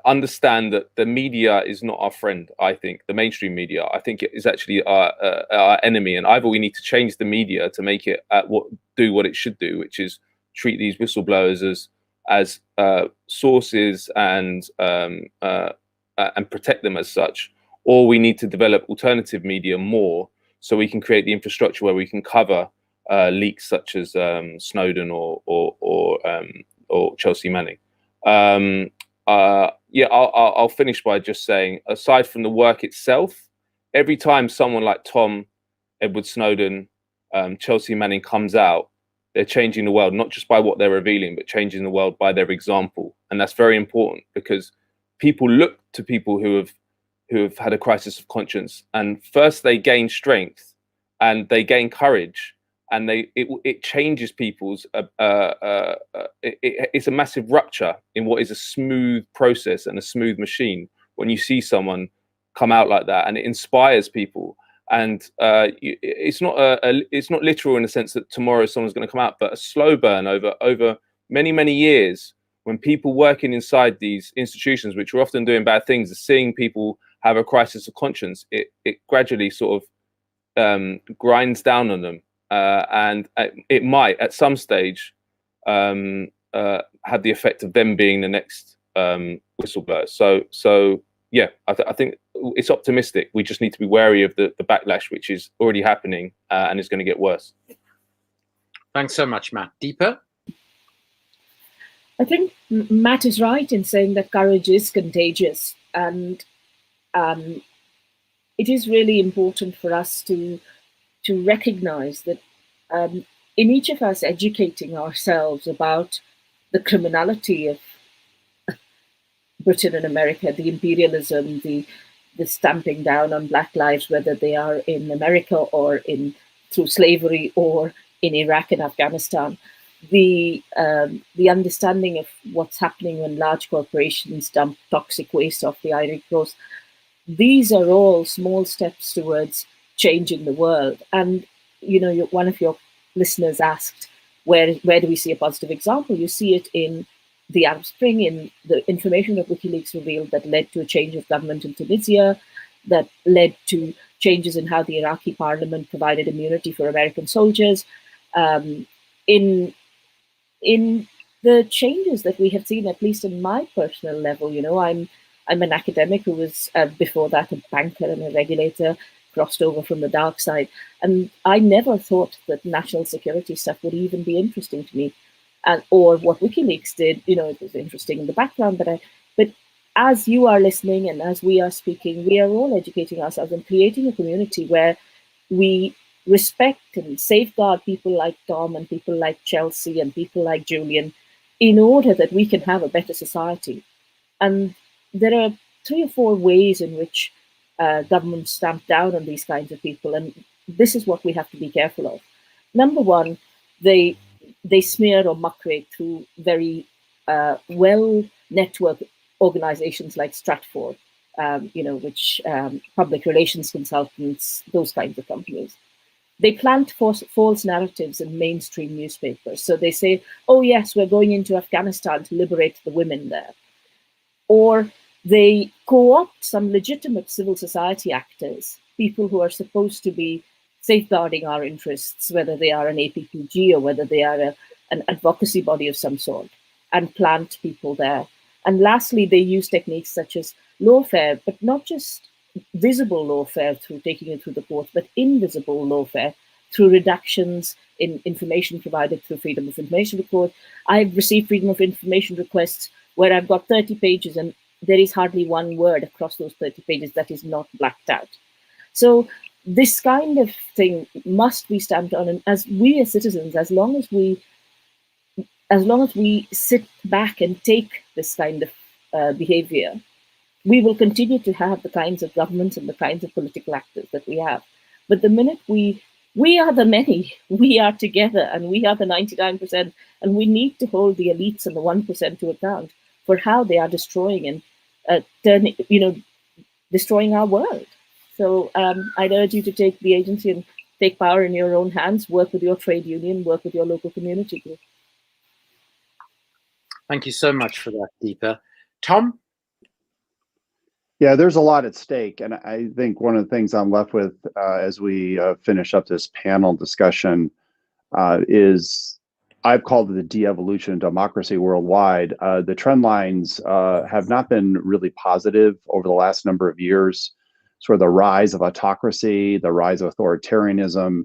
understand that the media is not our friend. I think the mainstream media, I think it is actually our enemy, and either we need to change the media to make it do what it should do, which is treat these whistleblowers as sources and protect them as such, or we need to develop alternative media more so we can create the infrastructure where we can cover leaks such as Snowden or Chelsea Manning. Yeah, I'll finish by just saying, aside from the work itself, every time someone like Tom, Edward Snowden, Chelsea Manning comes out, they're changing the world, not just by what they're revealing, but changing the world by their example. And that's very important, because people look to people who have had a crisis of conscience, and first they gain strength and they gain courage, and it changes people's it's a massive rupture in what is a smooth process and a smooth machine when you see someone come out like that, and it inspires people. And it's not literal in the sense that tomorrow someone's going to come out, but a slow burn over many years, when people working inside these institutions, which are often doing bad things, are seeing people have a crisis of conscience, it gradually sort of grinds down on them. And it might, at some stage, have the effect of them being the next whistleblower. So yeah, I think it's optimistic. We just need to be wary of the backlash, which is already happening and is going to get worse. Thanks so much, Matt. Deepa? I think Matt is right in saying that courage is contagious, and it is really important for us to recognize that in each of us educating ourselves about the criminality of Britain and America, the imperialism, the stamping down on Black lives, whether they are in America or through slavery or in Iraq and Afghanistan, the understanding of what's happening when large corporations dump toxic waste off the Ivory Coast. These are all small steps towards changing the world. And one of your listeners asked, where do we see a positive example? You see it in the Arab Spring, in the information that WikiLeaks revealed that led to a change of government in Tunisia, that led to changes in how the Iraqi parliament provided immunity for American soldiers, in the changes that we have seen, at least in my personal level. I'm an academic who was before that a banker and a regulator, crossed over from the dark side, and I never thought that national security stuff would even be interesting to me. Or what WikiLeaks did, it was interesting in the background, but as you are listening and as we are speaking, we are all educating ourselves and creating a community where we respect and safeguard people like Tom and people like Chelsea and people like Julian, in order that we can have a better society. And there are 3 or 4 ways in which governments stamp down on these kinds of people, and this is what we have to be careful of. Number one, they smear or muckrake through very well-networked organizations like Stratford, which public relations consultants, those kinds of companies. They plant false narratives in mainstream newspapers. So they say, oh yes, we're going into Afghanistan to liberate the women there. Or they co-opt some legitimate civil society actors, people who are supposed to be safeguarding our interests, whether they are an APPG or whether they are an advocacy body of some sort, and plant people there. And lastly, they use techniques such as lawfare, but not just visible lawfare through taking it through the court, but invisible lawfare through reductions in information provided through Freedom of Information request. I've received Freedom of Information requests where I've got 30 pages and there is hardly one word across those 30 pages that is not blacked out. So this kind of thing must be stamped on, and as we as citizens, as long as we sit back and take this kind of behavior, we will continue to have the kinds of governments and the kinds of political actors that we have. But the minute we are the many, we are together, and we are the 99%, and we need to hold the elites and the 1% to account for how they are destroying and destroying our world. So I'd urge you to take the agency and take power in your own hands, work with your trade union, work with your local community group. Thank you so much for that, Deepa. Tom? Yeah, there's a lot at stake. And I think one of the things I'm left with as we finish up this panel discussion is I've called it the de-evolution of democracy worldwide. The trend lines have not been really positive over the last number of years. Sort of the rise of autocracy, the rise of authoritarianism,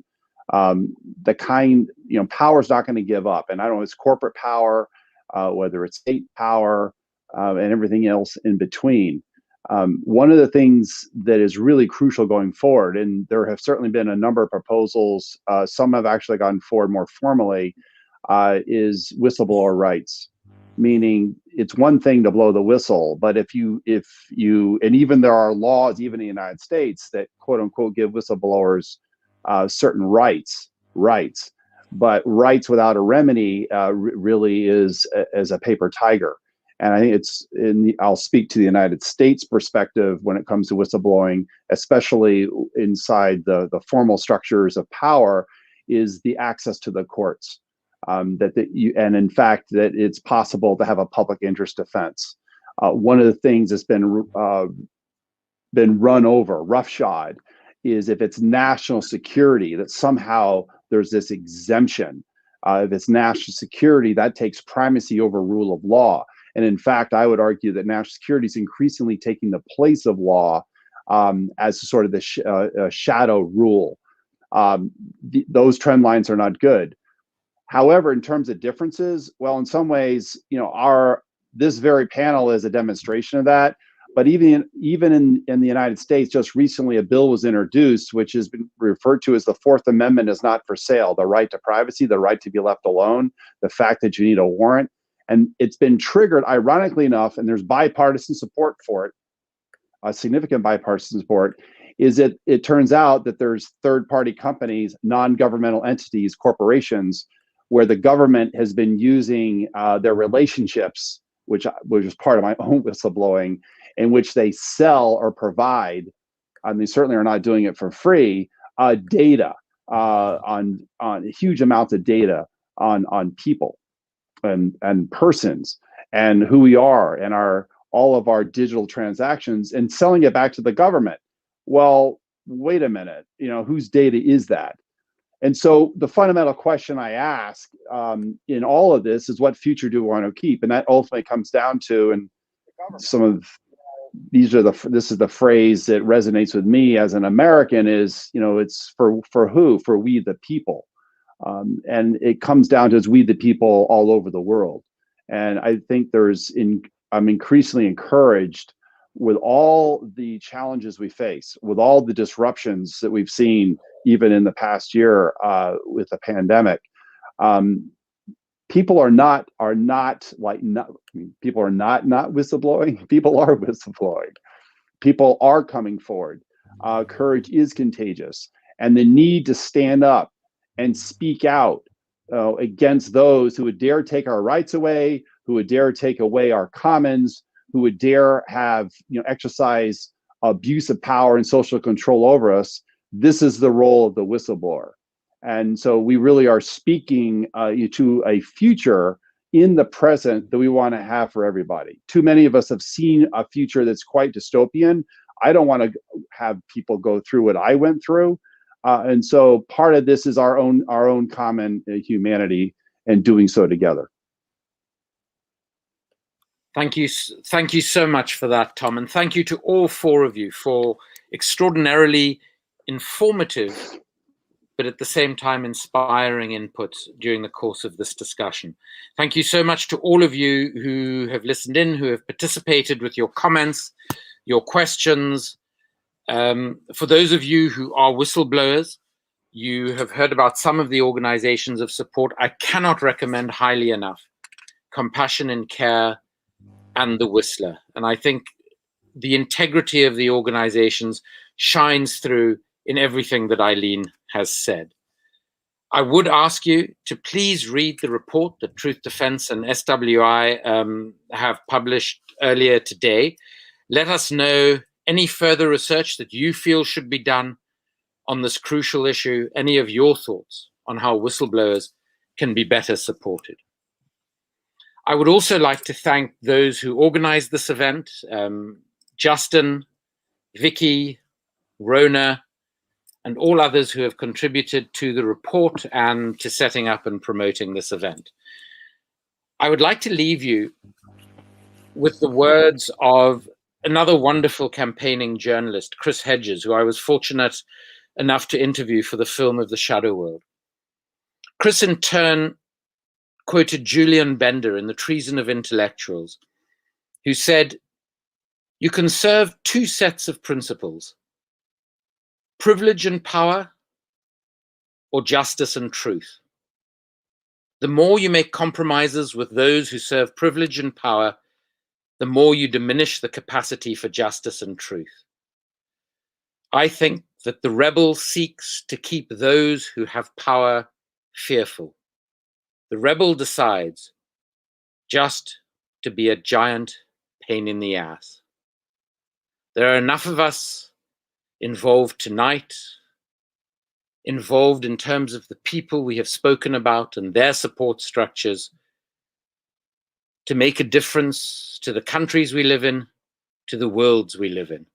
the kind, power's not going to give up. And I don't know, it's corporate power, whether it's state power, and everything else in between. One of the things that is really crucial going forward, and there have certainly been a number of proposals, some have actually gone forward more formally, is whistleblower rights. Meaning it's one thing to blow the whistle, but if you, and even there are laws, even in the United States, that quote unquote give whistleblowers certain rights, but rights without a remedy really is as a paper tiger. And I think I'll speak to the United States perspective when it comes to whistleblowing, especially inside the formal structures of power, is the access to the courts. And in fact, that it's possible to have a public interest defense. One of the things that's been run over, roughshod, is if it's national security, that somehow there's this exemption. If it's national security, that takes primacy over rule of law. And in fact, I would argue that national security is increasingly taking the place of law as sort of the shadow rule. Those trend lines are not good. However, in terms of differences, well, in some ways, this very panel is a demonstration of that. But even in the United States, just recently a bill was introduced, which has been referred to as the Fourth Amendment is not for sale. The right to privacy, the right to be left alone, the fact that you need a warrant. And it's been triggered, ironically enough, and there's bipartisan support for it, significant bipartisan support, is that it turns out that there's third-party companies, non-governmental entities, corporations, where the government has been using their relationships, which is part of my own whistleblowing, in which they sell or provide, and they certainly are not doing it for free, data on huge amounts of data on people and persons and who we are and all of our digital transactions, and selling it back to the government. Well, wait a minute, whose data is that? And so the fundamental question I ask in all of this is, what future do we want to keep? And that ultimately comes down to, and this is the phrase that resonates with me as an American, is, it's for who? For we the people. And it comes down to, it's we the people all over the world. And I think I'm increasingly encouraged with all the challenges we face, with all the disruptions that we've seen, even in the past year with the pandemic. People are not whistleblowing. People are whistleblowing. People are coming forward. Courage is contagious, and the need to stand up and speak out against those who would dare take our rights away, who would dare take away our commons, who would dare have exercise abuse of power and social control over us. This is the role of the whistleblower. And so we really are speaking to a future in the present that we want to have for everybody. Too many of us have seen a future that's quite dystopian. I don't want to have people go through what I went through. And so part of this is our own common humanity and doing so together. Thank you so much for that, Tom. And thank you to all four of you for extraordinarily informative, but at the same time inspiring input during the course of this discussion. Thank you so much to all of you who have listened in, who have participated with your comments, your questions. For those of you who are whistleblowers, you have heard about some of the organizations of support. I cannot recommend highly enough Compassion and Care and The Whistler. And I think the integrity of the organizations shines through in everything that Eileen has said. I would ask you to please read the report that Truth Defense and SWI have published earlier today. Let us know any further research that you feel should be done on this crucial issue, any of your thoughts on how whistleblowers can be better supported. I would also like to thank those who organized this event, Justin, Vicky, Rona, and all others who have contributed to the report and to setting up and promoting this event. I would like to leave you with the words of another wonderful campaigning journalist, Chris Hedges, who I was fortunate enough to interview for the film of The Shadow World. Chris, in turn, quoted Julian Bender in The Treason of Intellectuals, who said, "You can serve two sets of principles, privilege and power, or justice and truth. The more you make compromises with those who serve privilege and power, the more you diminish the capacity for justice and truth. I think that the rebel seeks to keep those who have power fearful. The rebel decides just to be a giant pain in the ass. There are enough of us involved tonight, involved in terms of the people we have spoken about and their support structures, to make a difference to the countries we live in, to the worlds we live in.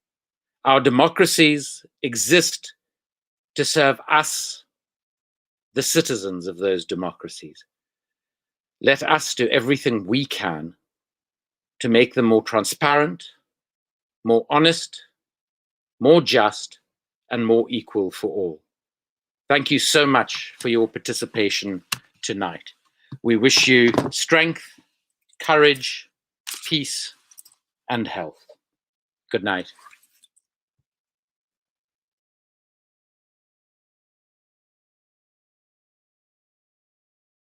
Our democracies exist to serve us, the citizens of those democracies. Let us do everything we can to make them more transparent, more honest, more just, and more equal for all. Thank you so much for your participation tonight. We wish you strength, courage, peace, and health. Good night.